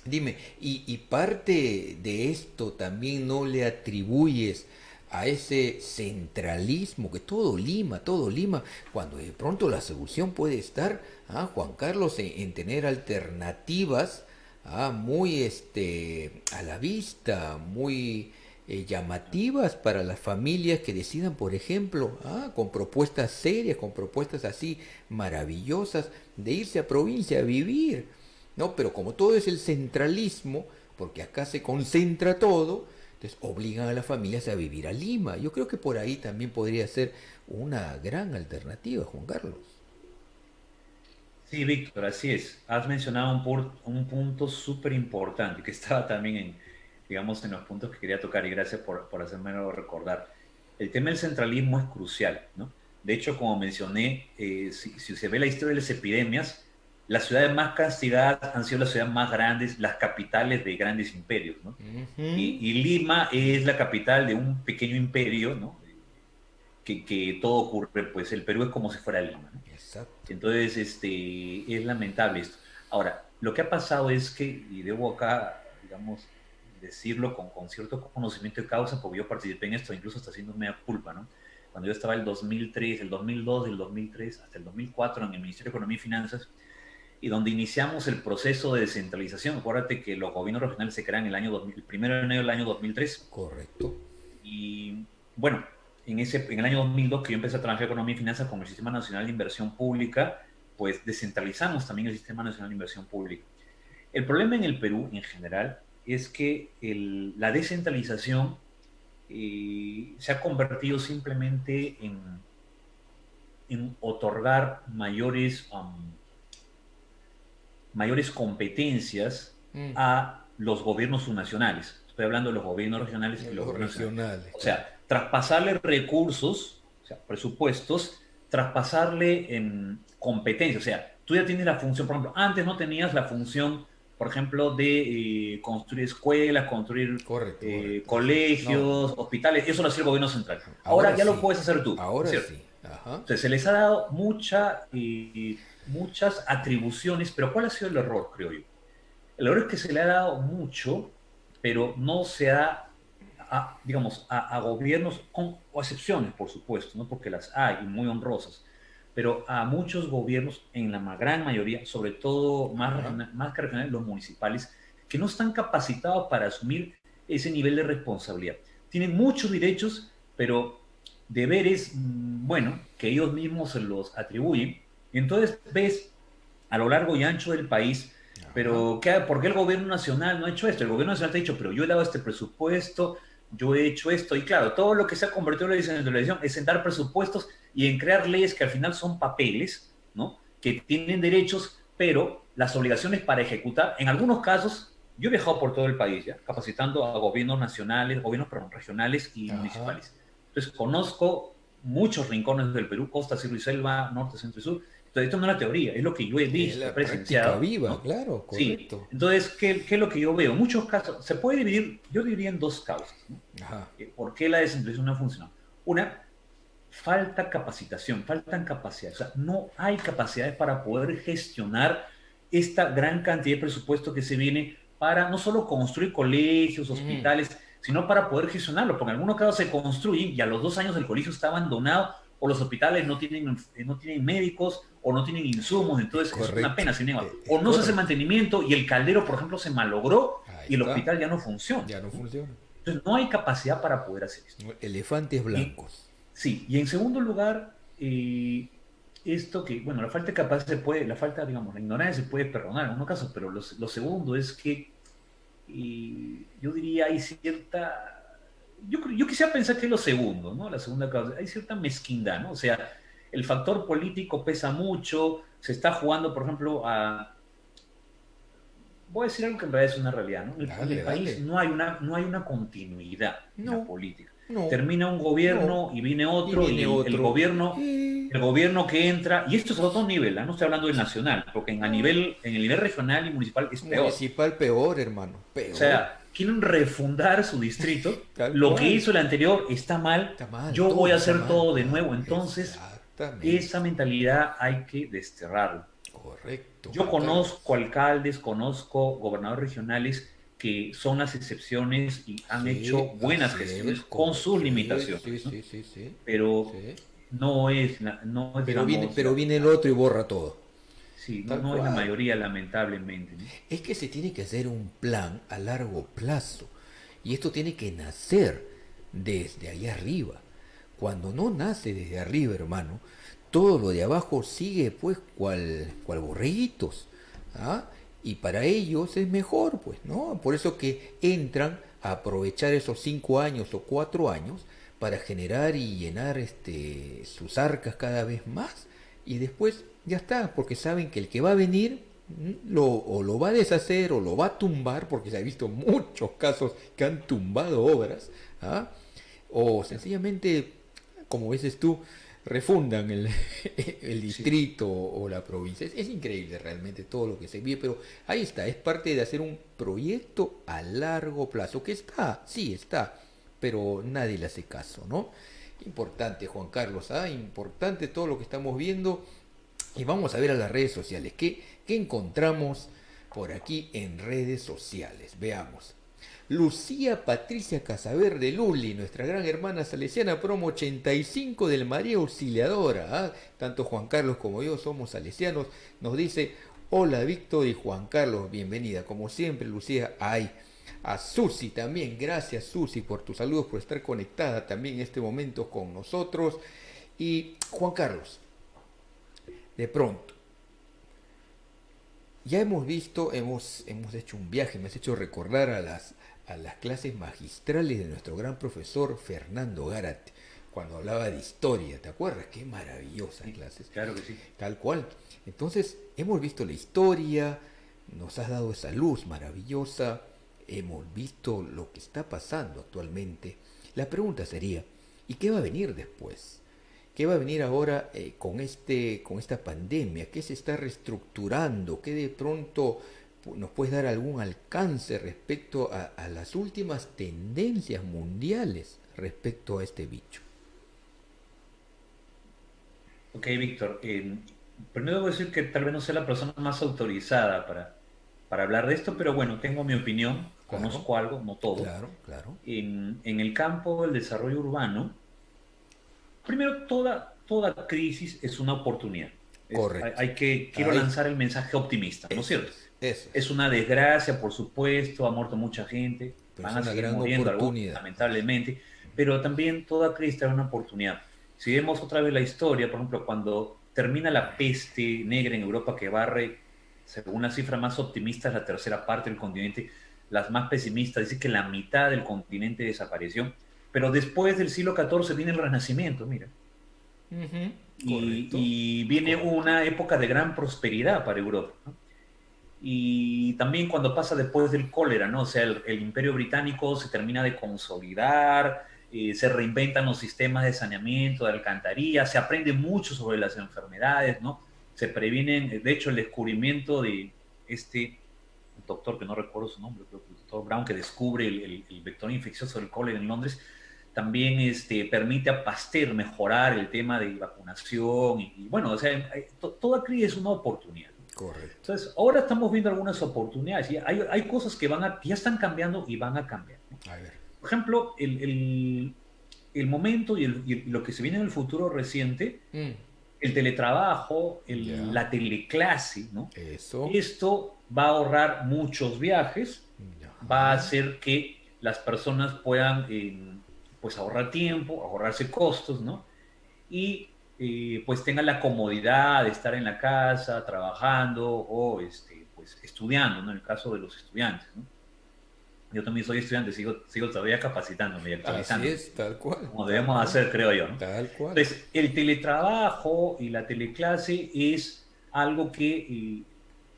Dime, y parte de esto también no le atribuyes a ese centralismo, que todo Lima, cuando de pronto la solución puede estar, Juan Carlos, en tener alternativas muy a la vista, muy llamativas para las familias que decidan, por ejemplo, con propuestas serias, con propuestas así maravillosas, de irse a provincia a vivir, ¿no? Pero como todo es el centralismo, porque acá se concentra todo, entonces obligan a las familias a vivir a Lima. Yo creo que por ahí también podría ser una gran alternativa, Juan Carlos. Sí, Víctor, así es. Has mencionado un punto súper importante que estaba también digamos, en los puntos que quería tocar, y gracias por hacérmelo recordar. El tema del centralismo es crucial, ¿no? De hecho, como mencioné, si se ve la historia de las epidemias, las ciudades más castigadas han sido las ciudades más grandes, las capitales de grandes imperios, ¿no? Y Lima es la capital de un pequeño imperio, ¿no? que todo ocurre, pues el Perú es como si fuera Lima, ¿no? Exacto. Entonces, es lamentable esto. Ahora, lo que ha pasado es que, y debo acá, digamos, decirlo con cierto conocimiento de causa, porque yo participé en esto, incluso hasta haciendo mea culpa, ¿no? Cuando yo estaba el 2003, el 2002, del 2003 hasta el 2004 en el Ministerio de Economía y Finanzas, y donde iniciamos el proceso de descentralización. Acuérdate que los gobiernos regionales se crean el 1 de enero del año 2003. Correcto. Y bueno, en el año 2002 que yo empecé a trabajar en Economía y Finanzas con el Sistema Nacional de Inversión Pública, pues descentralizamos también el Sistema Nacional de Inversión Pública. El problema en el Perú en general es que la descentralización se ha convertido simplemente en otorgar mayores competencias a los gobiernos subnacionales. Estoy hablando de los gobiernos regionales y los regionales. O sea, traspasarle recursos, o sea, presupuestos, traspasarle en competencia. O sea, tú ya tienes la función, por ejemplo, antes no tenías la función, por ejemplo, de construir escuelas, construir correcto. colegios, hospitales. Eso lo hacía el gobierno central. Ahora ya sí. Lo puedes hacer tú. Ahora ¿cierto? Sí. Ajá. Entonces, se les ha dado muchas atribuciones, pero ¿cuál ha sido el error, creo yo? El error es que se le ha dado mucho, pero no se da a gobiernos, con excepciones, por supuesto, ¿no? Porque las hay y muy honrosas, pero a muchos gobiernos, en la gran mayoría, sobre todo más que regionales, los municipales, que no están capacitados para asumir ese nivel de responsabilidad. Tienen muchos derechos, pero deberes, bueno, que ellos mismos se los atribuyen. Y entonces ves a lo largo y ancho del país, pero ¿por qué el gobierno nacional no ha hecho esto? El gobierno nacional te ha dicho, pero yo he dado este presupuesto, yo he hecho esto, y claro, todo lo que se ha convertido en la descentralización es en dar presupuestos y en crear leyes que al final son papeles, ¿no? Que tienen derechos, pero las obligaciones para ejecutar, en algunos casos, yo he viajado por todo el país, ¿ya? Capacitando a gobiernos nacionales, regionales y municipales. Entonces, conozco muchos rincones del Perú, costa, sierra y selva, norte, centro y sur. Entonces, esto no es la teoría, es lo que yo he visto, he presenciado. Viva, ¿no? Claro, correcto. Sí. Entonces, ¿qué es lo que yo veo? Muchos casos, se puede dividir, yo diría en dos causas, ¿no? ¿Por qué la descentralización no ha funcionado? Una, falta capacitación, faltan capacidades. O sea, no hay capacidades para poder gestionar esta gran cantidad de presupuesto que se viene para no solo construir colegios, hospitales, sino para poder gestionarlo, porque en algunos casos se construyen y a los 2 años el colegio está abandonado o los hospitales no tienen médicos o no tienen insumos, entonces es una pena. O no se hace mantenimiento y el caldero, por ejemplo, se malogró y el hospital ya no funciona. Entonces no hay capacidad para poder hacer esto. Elefantes blancos. Sí, y en segundo lugar, esto que, bueno, la falta de capacidad la ignorancia se puede perdonar en algunos casos, pero lo segundo es que yo diría hay cierta... Yo quisiera pensar que es lo segundo, ¿no? La segunda causa. Hay cierta mezquindad, ¿no? O sea, el factor político pesa mucho, se está jugando, por ejemplo, voy a decir algo que en realidad es una realidad, ¿no? En el país no hay una continuidad en la política. Termina un gobierno y viene otro, el gobierno que entra, y esto es a otro nivel, ¿no? No estoy hablando del nacional, porque en el nivel regional y municipal es peor. Municipal peor, hermano, peor. O sea, quieren refundar su distrito, lo que hizo el anterior está mal, yo voy a hacer todo de nuevo. Entonces, esa mentalidad hay que desterrarla. Correcto. Yo conozco alcaldes, conozco gobernadores regionales que son las excepciones y han hecho buenas gestiones con sus limitaciones. Sí. Pero no es... Pero viene el otro y borra todo. Sí, no es la mayoría, lamentablemente, ¿no? Es que se tiene que hacer un plan a largo plazo. Y esto tiene que nacer desde allá arriba. Cuando no nace desde arriba, hermano, todo lo de abajo sigue pues cual borreguitos. Y para ellos es mejor, pues, ¿no? Por eso que entran a aprovechar esos 5 años o 4 años para generar y llenar sus arcas cada vez más. Y después ya está, porque saben que el que va a venir o lo va a deshacer o lo va a tumbar, porque se ha visto muchos casos que han tumbado obras, o sencillamente, como dices tú, refundan el distrito o la provincia. Es increíble realmente todo lo que se vive, pero ahí está, es parte de hacer un proyecto a largo plazo, que está, pero nadie le hace caso, ¿no? Importante, Juan Carlos, importante todo lo que estamos viendo. Y vamos a ver a las redes sociales. ¿Qué encontramos por aquí en redes sociales? Veamos. Lucía Patricia Casaverde Luli, nuestra gran hermana salesiana, promo 85 del María Auxiliadora. Tanto Juan Carlos como yo somos salesianos. Nos dice: hola Víctor y Juan Carlos, bienvenida. Como siempre, Lucía, a Susi también. Gracias, Susi, por tus saludos, por estar conectada también en este momento con nosotros. Y Juan Carlos, de pronto, ya hemos visto, hemos hecho un viaje, me has hecho recordar a las clases magistrales de nuestro gran profesor Fernando Gárate, cuando hablaba de historia. ¿Te acuerdas? Qué maravillosas clases. Claro que sí. Tal cual. Entonces, hemos visto la historia, nos has dado esa luz maravillosa, hemos visto lo que está pasando actualmente. La pregunta sería, ¿y qué va a venir después? ¿Qué va a venir ahora con esta pandemia? ¿Qué se está reestructurando? ¿Qué de pronto nos puedes dar algún alcance respecto a las últimas tendencias mundiales respecto a este bicho? Ok, Víctor. Primero debo decir que tal vez no sea la persona más autorizada para hablar de esto, pero bueno, tengo mi opinión, Claro. conozco algo, no todo. Claro. En el campo del desarrollo urbano, primero, toda crisis es una oportunidad. Correcto. Quiero lanzar el mensaje optimista, ¿no es cierto? Eso. Es una desgracia, por supuesto, ha muerto mucha gente, Pero van es a una seguir gran muriendo algunos, oportunidad. lamentablemente, pero también toda crisis trae una oportunidad. Si vemos otra vez la historia, por ejemplo, cuando termina la peste negra en Europa, que barre, según las cifras más optimistas, la tercera parte del continente, las más pesimistas dicen que la mitad del continente desapareció, pero después del siglo XIV viene el Renacimiento, mira. Uh-huh. Y viene una época de gran prosperidad para Europa, ¿no? Y también cuando pasa después del cólera, ¿no? O sea, el Imperio Británico se termina de consolidar, se reinventan los sistemas de saneamiento, de alcantarilla, se aprende mucho sobre las enfermedades, ¿no? Se previenen, de hecho, el descubrimiento de este doctor, que no recuerdo su nombre, creo que el doctor Brown, que descubre el vector infeccioso del cólera en Londres, también permite a Pasteur mejorar el tema de vacunación y bueno, o sea, toda crisis es una oportunidad. Correcto. Entonces, ahora estamos viendo algunas oportunidades y hay cosas que ya están cambiando y van a cambiar, ¿no? A ver. Por ejemplo, el momento y lo que se viene en el futuro reciente, el teletrabajo, la teleclase, ¿no? Eso. Esto va a ahorrar muchos viajes, va a hacer que las personas puedan pues ahorrar tiempo, ahorrarse costos, ¿no? Y pues tengan la comodidad de estar en la casa, trabajando o pues estudiando, ¿no? En el caso de los estudiantes, ¿no? Yo también soy estudiante, sigo todavía capacitándome y actualizando. Así es, tal cual. Como debemos hacer, creo yo, ¿no? Tal cual. Entonces, el teletrabajo y la teleclase es algo que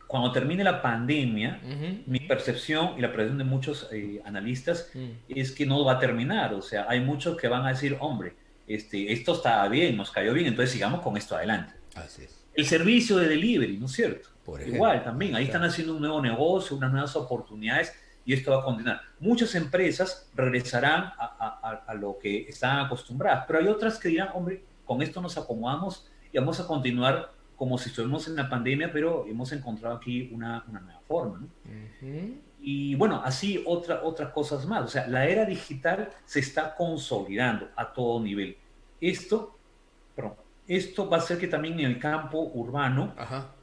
cuando termine la pandemia, mi percepción y la percepción de muchos analistas es que no va a terminar. O sea, hay muchos que van a decir, hombre, esto está bien, nos cayó bien, entonces sigamos con esto adelante. Así es. El servicio de delivery, ¿no es cierto? Por ejemplo, igual, también, ahí están haciendo un nuevo negocio, unas nuevas oportunidades y esto va a continuar. Muchas empresas regresarán a lo que estaban acostumbradas, pero hay otras que dirán, hombre, con esto nos acomodamos y vamos a continuar como si estuviéramos en la pandemia, pero hemos encontrado aquí una nueva forma, ¿no? Y bueno, así otras cosas más. O sea, la era digital se está consolidando a todo nivel. Esto va a hacer que también en el campo urbano,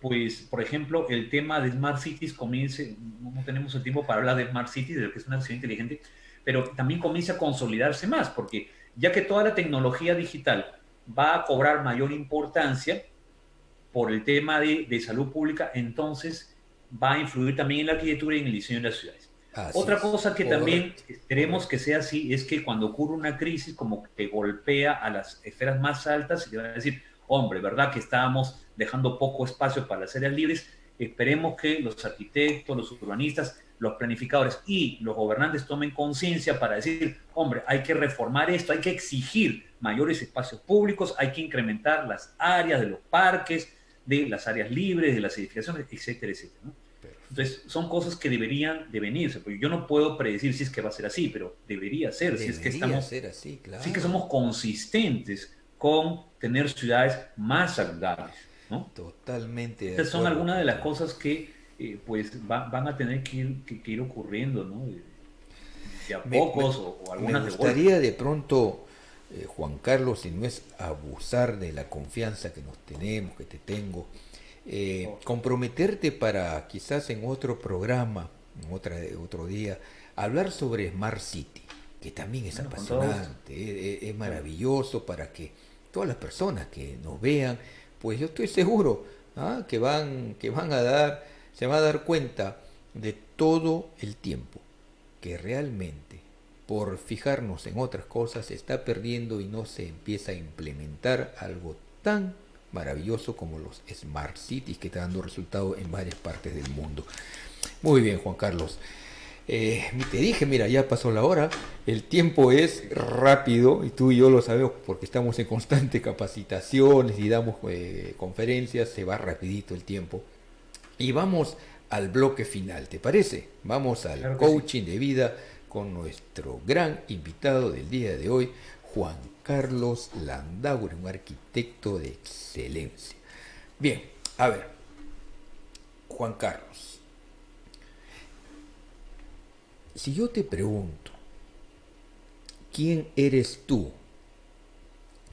pues, por ejemplo, el tema de Smart Cities comience, no tenemos el tiempo para hablar de Smart Cities, de lo que es una ciudad inteligente, pero también comience a consolidarse más, porque ya que toda la tecnología digital va a cobrar mayor importancia por el tema de salud pública, entonces va a influir también en la arquitectura y en el diseño de las ciudades. Otra cosa que también esperemos que sea así es que cuando ocurre una crisis como que golpea a las esferas más altas y le va a decir, hombre, ¿verdad que estábamos dejando poco espacio para las áreas libres? Esperemos que los arquitectos, los urbanistas, los planificadores y los gobernantes tomen conciencia para decir, hombre, hay que reformar esto, hay que exigir mayores espacios públicos, hay que incrementar las áreas de los parques, de las áreas libres, de las edificaciones, etcétera, etcétera, ¿no? Entonces, son cosas que deberían de venirse, porque yo no puedo predecir si es que va a ser así, pero debería ser, si es que Debería ser así, si es que claro. somos consistentes con tener ciudades más saludables, ¿no? Totalmente de Estas son acuerdo algunas de las contigo. cosas que pues van a tener que ir ocurriendo, ¿no? De a Me, me- pocos o Me algunas de golpe. gustaría de pronto, Juan Carlos, si no es abusar de la confianza que nos tenemos, que te tengo, Oh, comprometerte para quizás en otro programa, otro día, hablar sobre Smart City, que también es bueno, con todo gusto. apasionante, es Claro. maravilloso para que todas las personas que nos vean, pues yo estoy seguro, ¿ah? Que van a dar, se van a dar cuenta de todo el tiempo que realmente por fijarnos en otras cosas se está perdiendo y no se empieza a implementar algo tan maravilloso como los Smart Cities que están dando resultado en varias partes del mundo. Muy bien, Juan Carlos. Te dije, mira, ya pasó la hora, el tiempo es rápido y tú y yo lo sabemos porque estamos en constante capacitaciones y damos conferencias, se va rapidito el tiempo. Y vamos al bloque final, ¿te parece? Vamos al Claro que sí. coaching de vida con nuestro gran invitado del día de hoy, Juan Carlos Landauer, un arquitecto de excelencia. Bien, a ver, Juan Carlos, si yo te pregunto, ¿quién eres tú?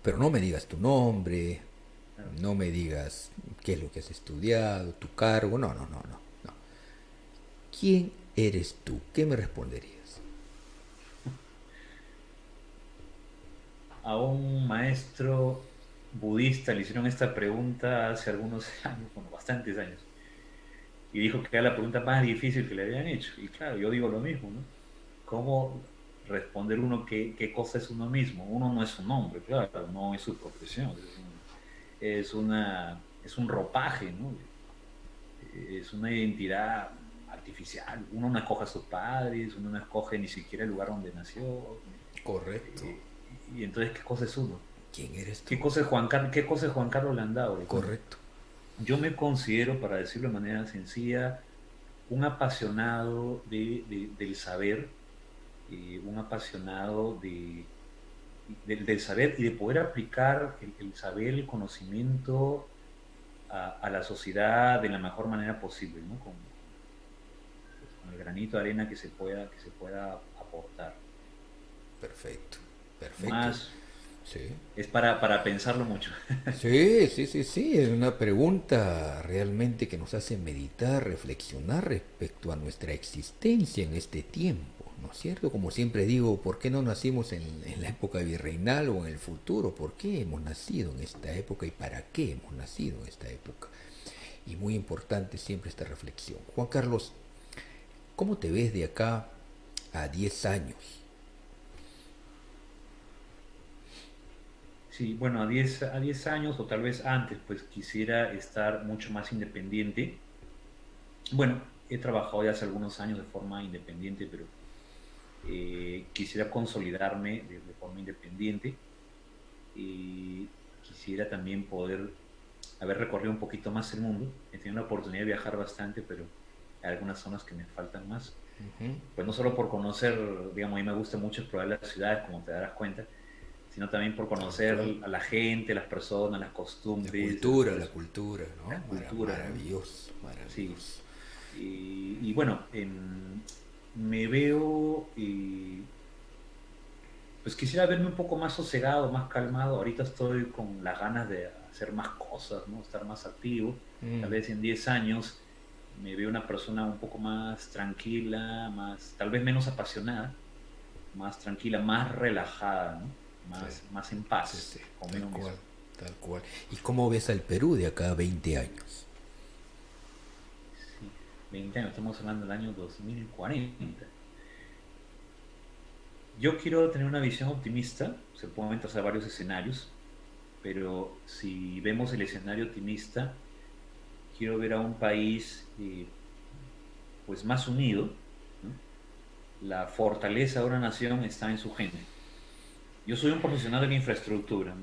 Pero no me digas tu nombre, Claro. no me digas qué es lo que has estudiado, tu cargo, no. ¿Quién eres tú? ¿Qué me responderías? A un maestro budista le hicieron esta pregunta hace algunos años, bueno, bastantes años, y dijo que era la pregunta más difícil que le habían hecho. Y claro, yo digo lo mismo, ¿no? ¿Cómo responder uno qué cosa es uno mismo? Uno no es un hombre, claro, no es su profesión, es un ropaje, ¿no? Es una identidad artificial. Uno no escoge a sus padres, uno no escoge ni siquiera el lugar donde nació. Correcto. Eh, y entonces, ¿qué cosa es uno? ¿Quién eres tú? ¿Qué cosa es Juan Carlos Landau? Bueno, Correcto. yo me considero, para decirlo de manera sencilla, un apasionado del saber, un apasionado del saber y de poder aplicar el saber, el conocimiento a la sociedad de la mejor manera posible, ¿no? Pues, con el granito de arena que se pueda aportar. Perfecto. Perfecto. Más Sí. es para pensarlo mucho. Sí, es una pregunta realmente que nos hace meditar, reflexionar respecto a nuestra existencia en este tiempo, ¿no es cierto? Como siempre digo, ¿por qué no nacimos en la época virreinal o en el futuro? ¿Por qué hemos nacido en esta época y para qué hemos nacido en esta época? Y muy importante siempre esta reflexión. Juan Carlos, ¿cómo te ves de acá a 10 años? Sí, bueno, a 10 años o tal vez antes, pues quisiera estar mucho más independiente. Bueno, he trabajado ya hace algunos años de forma independiente, pero quisiera consolidarme de forma independiente y quisiera también poder haber recorrido un poquito más el mundo. He tenido la oportunidad de viajar bastante, pero hay algunas zonas que me faltan más. Ujú. Pues no solo por conocer, digamos, a mí me gusta mucho explorar las ciudades, como te darás cuenta, sino también por Tal conocer cual. a la gente, las personas, las costumbres, La cultura, la ¿no? cultura, ¿no? Maravilloso, Sí. maravilloso. Y bueno, me veo, pues quisiera verme un poco más sosegado, más calmado. Ahorita estoy con las ganas de hacer más cosas, ¿no? Estar más activo. Tal Mm, vez en 10 años me veo una persona un poco más tranquila, tal vez menos apasionada, más tranquila, más relajada, ¿no? sí, Más en sí, paz tal conmigo mismo. cual, tal cual. ¿Y cómo ves al Perú de acá a 20 años? Sí, 20 años, estamos hablando del año 2040. Yo quiero tener una visión optimista, se pueden trazar varios escenarios, pero si vemos el escenario optimista, quiero ver a un país pues más unido, ¿no? La fortaleza de una nación está en su gente. Yo soy un profesional de la infraestructura,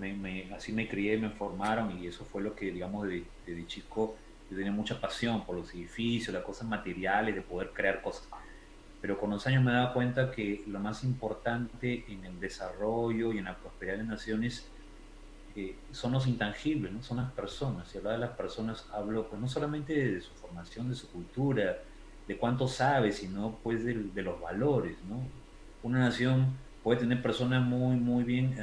así me crié, me formaron y eso fue lo que, digamos, de chico yo tenía mucha pasión por los edificios, las cosas materiales, de poder crear cosas. Pero con los años me he dado cuenta que lo más importante en el desarrollo y en la prosperidad de las naciones son los intangibles, ¿no? Son las personas. Si hablo de las personas, hablo pues no solamente de su formación, de su cultura, de cuánto sabe, sino pues de los valores, ¿no? Una nación puede tener personas muy, muy bien,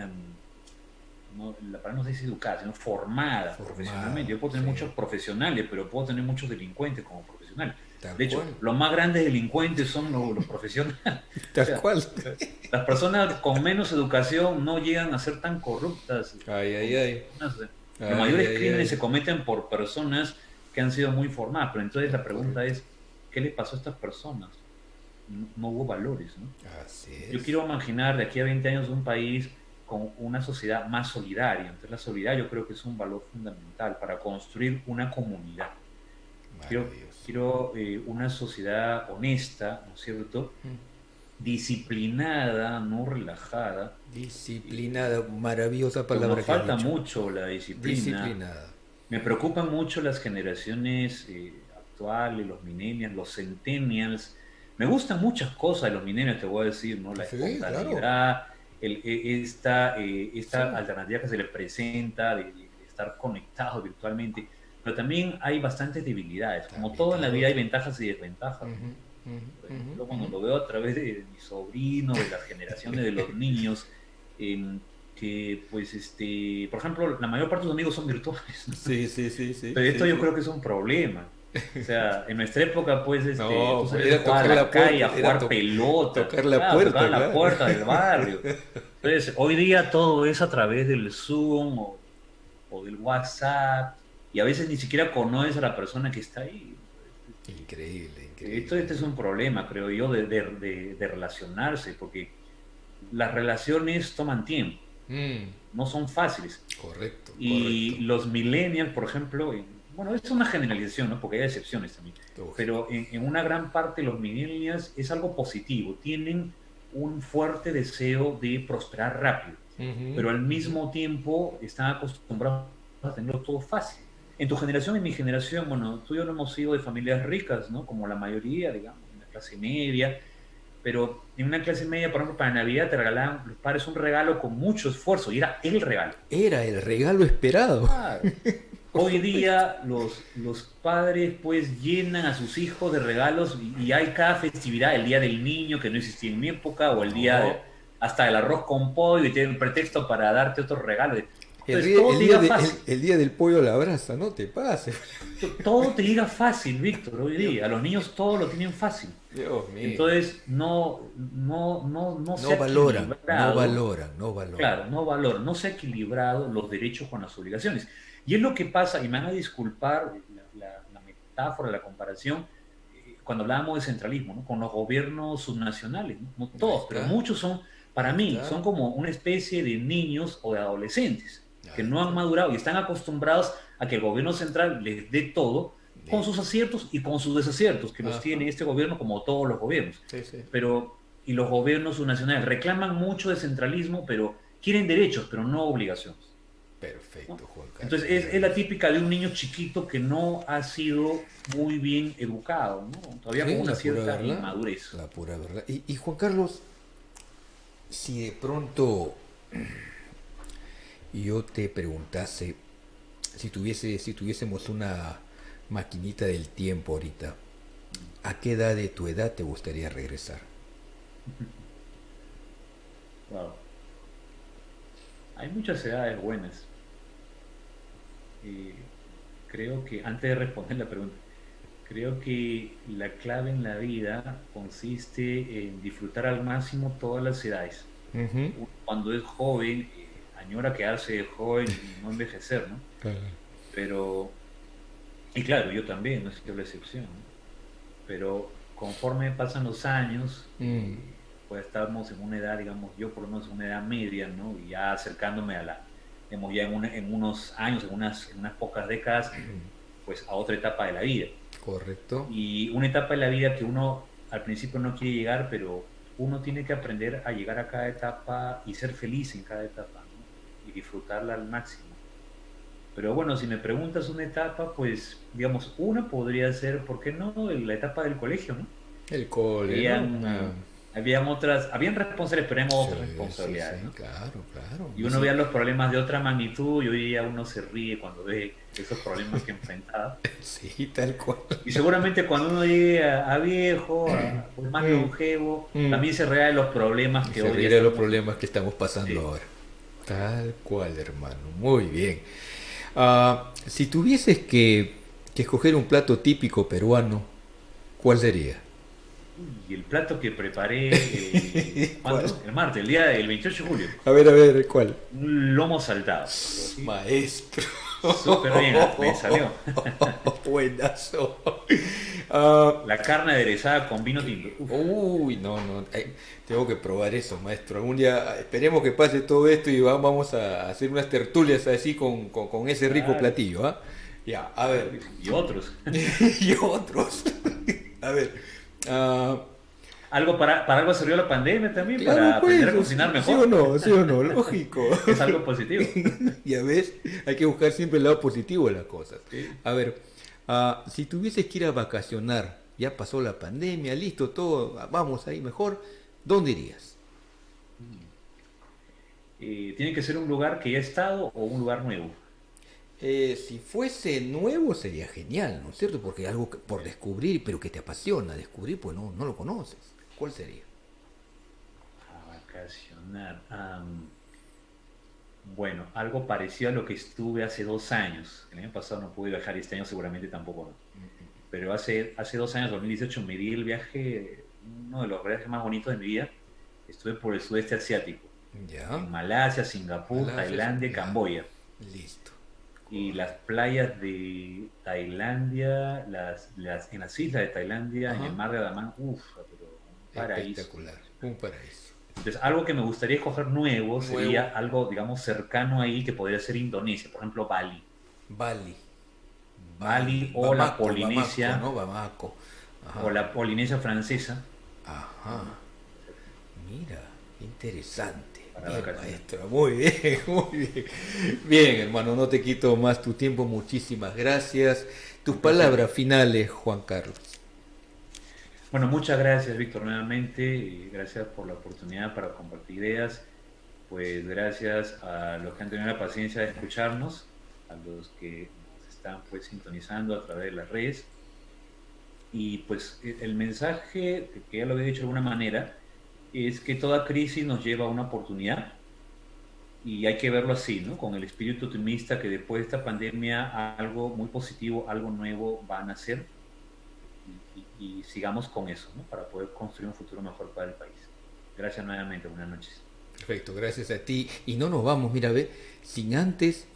no, la palabra no sé si educadas, sino formadas profesionalmente. Yo puedo tener muchos profesionales, pero puedo tener muchos delincuentes como profesionales. De hecho, los más grandes delincuentes son los profesionales. Tal cual. Las personas con menos educación no llegan a ser tan corruptas. Los mayores crímenes se cometen por personas que han sido muy formadas. Pero entonces la pregunta es, ¿qué le pasó a estas personas? No hubo valores, ¿no? Así es. Yo quiero imaginar de aquí a 20 años un país con una sociedad más solidaria. Entonces la solidaridad yo creo que es un valor fundamental para construir una comunidad. Quiero una sociedad honesta, ¿no es cierto? Disciplinada, no relajada. Disciplinada, maravillosa palabra. Nos falta mucho la disciplina. Disciplinada. Me preocupan mucho las generaciones actuales, los millennials, los centennials. Me gustan muchas cosas de los millennials, te voy a decir, ¿no? La espontaneidad, claro. Esta alternativa que se les presenta de estar conectados virtualmente. Pero también hay bastantes debilidades. Como todo en la vida hay ventajas y desventajas. Por ejemplo, cuando lo veo a través de mi sobrino, de las generaciones de los niños, que pues por ejemplo, la mayor parte de sus amigos son virtuales, ¿no? Sí. Pero esto yo creo que es un problema. O sea, en nuestra época, pues, tú salías era a jugar a la calle, a jugar pelota, tocar la puerta del barrio. Entonces, hoy día todo es a través del Zoom o del WhatsApp, y a veces ni siquiera conoces a la persona que está ahí. Increíble. Este es un problema, creo yo, de relacionarse, porque las relaciones toman tiempo, no son fáciles. Correcto. Los millennials, por ejemplo, bueno, es una generalización, ¿no? Porque hay excepciones también, pero en una gran parte los millennials es algo positivo, tienen un fuerte deseo de prosperar rápido, pero al mismo tiempo están acostumbrados a tenerlo todo fácil. En tu generación y en mi generación, bueno, tú y yo no hemos sido de familias ricas, ¿no? Como la mayoría, digamos, en la clase media, pero en una clase media, por ejemplo, para Navidad te regalaban los padres un regalo con mucho esfuerzo y era el regalo. Era el regalo esperado. Claro. Hoy día los padres pues llenan a sus hijos de regalos y hay cada festividad, el día del niño que no existía en mi época, o el día hasta el arroz con pollo, y tienen un pretexto para darte otro regalo. El día del pollo a la brasa, no te pases. Todo te llega fácil, Víctor, hoy día. A los niños todo lo tienen fácil. Dios mío. Entonces no se ha valoran. Claro, no se ha equilibrado los derechos con las obligaciones. Y es lo que pasa, y me van a disculpar la metáfora, la comparación, cuando hablábamos de centralismo, ¿no? Con los gobiernos subnacionales, no todos, pero muchos son, para mí, son como una especie de niños o de adolescentes que no han madurado y están acostumbrados a que el gobierno central les dé todo, con sus aciertos y con sus desaciertos, que los tiene este gobierno como todos los gobiernos. Y los gobiernos subnacionales reclaman mucho de centralismo, pero quieren derechos, pero no obligaciones. Perfecto, Juan Carlos. Entonces es la típica de un niño chiquito que no ha sido muy bien educado, ¿no? Todavía con una cierta inmadurez. La pura verdad. Y Juan Carlos, si de pronto yo te preguntase, si tuviésemos una maquinita del tiempo ahorita, ¿a qué edad de tu edad te gustaría regresar? Wow. Hay muchas edades buenas. Creo que, antes de responder la pregunta, creo que la clave en la vida consiste en disfrutar al máximo todas las edades. Cuando es joven, añora quedarse joven y no envejecer, ¿no? Pero, y claro, yo también, no es que la excepción, ¿no? Pero conforme pasan los años, pues estamos en una edad, digamos, yo por lo menos en una edad media, ¿no? Y ya acercándome a la, digamos, ya en unos años, en unas pocas décadas, pues a otra etapa de la vida. Correcto. Y una etapa de la vida que uno al principio no quiere llegar, pero uno tiene que aprender a llegar a cada etapa y ser feliz en cada etapa, ¿no? Y disfrutarla al máximo. Pero bueno, si me preguntas una etapa, pues digamos, una podría ser, ¿por qué no? La etapa del colegio, ¿no? El cole, ¿no? Ah, Habían otras, habían responsabilidades, pero eran sí, otras sí, responsabilidades, sí, ¿no? claro, claro. Y Y uno sí, veía los problemas de otra magnitud y hoy día uno se ríe cuando ve esos problemas que enfrentaba. sí, tal cual. Y seguramente cuando uno llegue a viejo, pues más Mm, longevo, mm. también se rea de los problemas Y que se hoy día ríe de los estamos. problemas que estamos pasando Sí. ahora. Tal cual, hermano. Muy bien. Si tuvieses que escoger un plato típico peruano, ¿cuál sería? Y el plato que preparé ¿Cuál? ¿cuándo? El martes, el día del 28 de julio. A ver, ¿cuál? Un lomo saltado. Pero sí, Maestro. súper bien, me salió. Buenazo. Ah, La carne aderezada con vino tinto. Uf, uy, no, no. Tengo que probar eso, maestro. Algún día esperemos que pase todo esto y vamos a hacer unas tertulias así con ese rico claro, platillo, ¿ah? Ya, a claro ver. que sí. Y otros. Y otros. A ver. ah, Algo para algo sirvió la pandemia también, claro, para aprender a pues, cocinar sí o mejor. no, sí o no, lógico. Es algo positivo. Ya ves, hay que buscar siempre el lado positivo de las cosas. Sí. A ver, si tuvieses que ir a vacacionar, ya pasó la pandemia, listo, todo, vamos ahí mejor, ¿dónde irías? ¿Tiene que ser un lugar que ya ha estado o un lugar nuevo? Si fuese nuevo sería genial, ¿no es cierto? Porque algo por descubrir, pero que te apasiona descubrir, pues no lo conoces. ¿Cuál sería? A vacacionar. Bueno, algo parecido a lo que estuve hace 2 años. El año pasado no pude viajar y este año seguramente tampoco no. Pero hace 2 años, 2018, me di el viaje, uno de los viajes más bonitos de mi vida. Estuve por el sudeste asiático, Ya, en Malasia, Singapur, Malasia, Tailandia y ya, Camboya. listo. Y las playas de Tailandia, en las islas de Tailandia, en Ajá, el mar de Andaman, uff, pero un paraíso. espectacular, un paraíso. Entonces, algo que me gustaría escoger nuevo Nuevo, sería algo, digamos, cercano ahí que podría ser Indonesia, por ejemplo, Bali. Bali. Bali Bali, o la Bamako, Polinesia, ¿no? Bamako. o Ajá, la Polinesia francesa, ajá. Mira, interesante. para Bien, vacaciones. maestro, muy bien, muy bien. Bien, hermano, no te quito más tu tiempo, muchísimas gracias. Tus Un placer. palabras finales, Juan Carlos. Bueno, muchas gracias, Víctor, nuevamente. Y gracias por la oportunidad para compartir ideas. Pues gracias a los que han tenido la paciencia de escucharnos, a los que nos están pues sintonizando a través de las redes. Y pues el mensaje, que ya lo había dicho de alguna manera, es que toda crisis nos lleva a una oportunidad y hay que verlo así, ¿no? Con el espíritu optimista que después de esta pandemia algo muy positivo, algo nuevo va a nacer y sigamos con eso, ¿no? Para poder construir un futuro mejor para el país. Gracias nuevamente, buenas noches. Perfecto, gracias a ti. Y no nos vamos, mira, ve, sin antes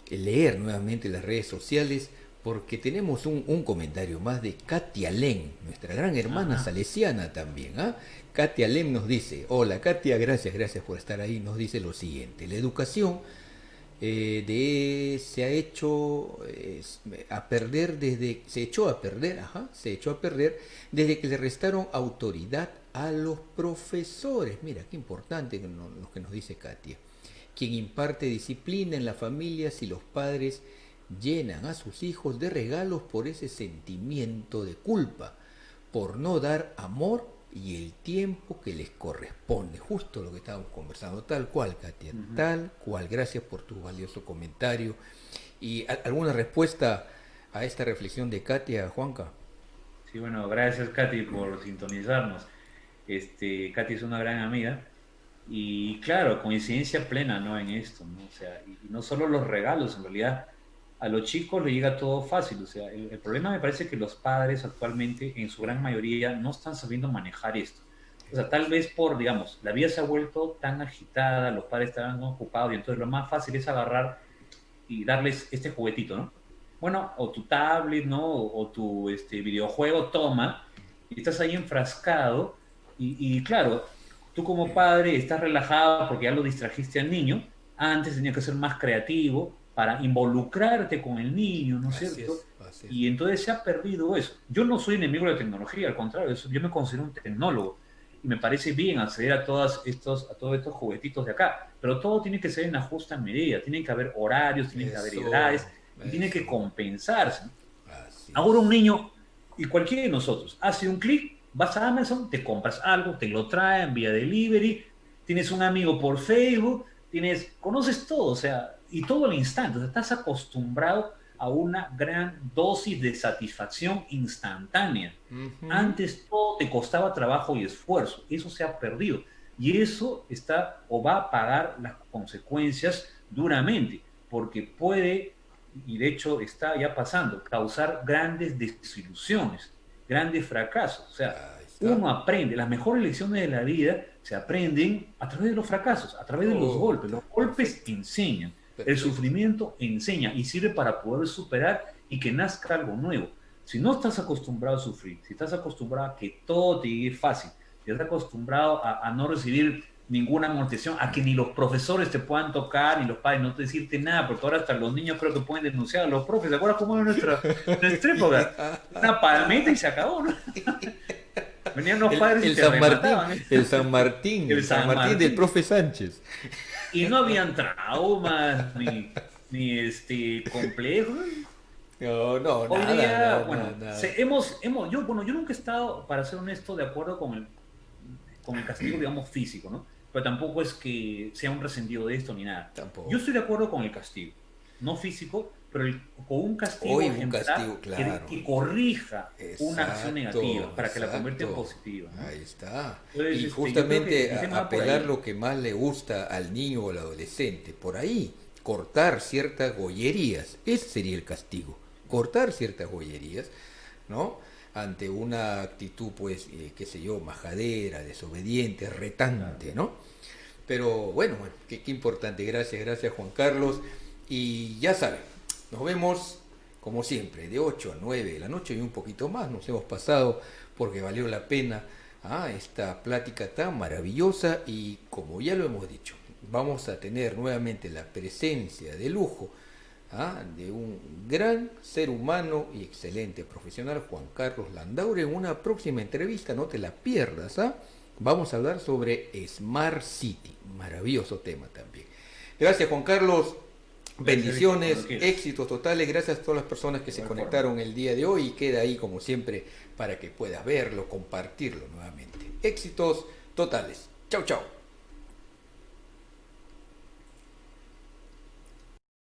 leer nuevamente las redes sociales, porque tenemos un comentario más de Katia Len, nuestra gran hermana Ajá. salesiana también. ¿Ah? Katia Len nos dice, hola Katia, gracias por estar ahí. Nos dice lo siguiente, la educación se ha hecho a perder se echó a perder desde que le restaron autoridad a los profesores. Mira, qué importante lo que nos dice Katia. Quien imparte disciplina en las familias y los padres llenan a sus hijos de regalos por ese sentimiento de culpa, por no dar amor y el tiempo que les corresponde. Justo lo que estábamos conversando, tal cual, Katia, Ujú. tal cual. Gracias por tu valioso comentario. ¿Y alguna respuesta a esta reflexión de Katia, Juanca? Sí, bueno, gracias Katy por sintonizarnos. Katy es una gran amiga y claro, coincidencia plena, ¿no? En esto, ¿no? O sea, y no solo los regalos, en realidad a los chicos les llega todo fácil. O sea, el problema me parece que los padres actualmente, en su gran mayoría, no están sabiendo manejar esto. O sea, tal vez digamos, la vida se ha vuelto tan agitada, los padres están ocupados y entonces lo más fácil es agarrar y darles este juguetito, ¿no? Bueno, o tu tablet, ¿no? O tu videojuego, toma, y estás ahí enfrascado, y claro, tú como padre estás relajado porque ya lo distrajiste al niño, antes tenías que ser más creativo para involucrarte con el niño, ¿no es Así cierto? es, así es. Y entonces se ha perdido eso. Yo no soy enemigo de la tecnología, al contrario, yo me considero un tecnólogo, y me parece bien acceder a todos estos juguetitos de acá, pero todo tiene que ser en la justa medida, tienen que haber horarios, tienen que haber edades, y tiene que compensarse. Ahora un niño, y cualquiera de nosotros, hace un clic, vas a Amazon, te compras algo, te lo traen vía delivery, tienes un amigo por Facebook, conoces todo, o sea, y todo al instante, o sea, estás acostumbrado a una gran dosis de satisfacción instantánea. Antes todo te costaba trabajo y esfuerzo, eso se ha perdido, y eso está o va a pagar las consecuencias duramente, porque puede, y de hecho está ya pasando, causar grandes desilusiones, grandes fracasos. O sea, uno aprende, las mejores lecciones de la vida se aprenden a través de los fracasos, a través de los golpes. Los golpes enseñan, el sufrimiento enseña y sirve para poder superar y que nazca algo nuevo. Si no estás acostumbrado a sufrir, si estás acostumbrado a que todo te llegue fácil, si estás acostumbrado a no recibir ninguna amortización, a que ni los profesores te puedan tocar, ni los padres no te decirte nada, porque ahora hasta los niños creo que pueden denunciar a los profes. ¿Te acuerdas cómo era nuestra época? Una palmita y se acabó, ¿no? Venían los padres y te remataban, ¿eh? El San Martín del profe Sánchez. Y no habían traumas, ni complejos. No, Hoy nada, día, nada. Yo nunca he estado, para ser honesto, de acuerdo con el castigo, digamos, físico, ¿no? Pero tampoco es que sea un resentido de esto ni nada. Tampoco. Yo estoy de acuerdo con el castigo, no físico, pero con un castigo ejemplar, claro, que corrija una acción negativa para que la convierta en positiva, ¿no? Ahí está. Entonces, y justamente apelar lo que más le gusta al niño o al adolescente, por ahí, cortar ciertas gollerías, ese sería el castigo, cortar ciertas gollerías, ¿no? Ante una actitud, pues, qué sé yo, majadera, desobediente, retante, ¿no? Pero bueno, qué importante. Gracias Juan Carlos. Y ya saben, nos vemos como siempre, de 8 a 9 de la noche y un poquito más. Nos hemos pasado porque valió la pena esta plática tan maravillosa, y como ya lo hemos dicho, vamos a tener nuevamente la presencia de lujo de un gran ser humano y excelente profesional, Juan Carlos Landaure, en una próxima entrevista, no te la pierdas. Vamos a hablar sobre Smart City, maravilloso tema también. Gracias, Juan Carlos, bendiciones, éxitos totales, gracias a todas las personas que se conectaron el día de hoy, y queda ahí como siempre para que puedas verlo, compartirlo nuevamente. Éxitos totales. Chau, chau.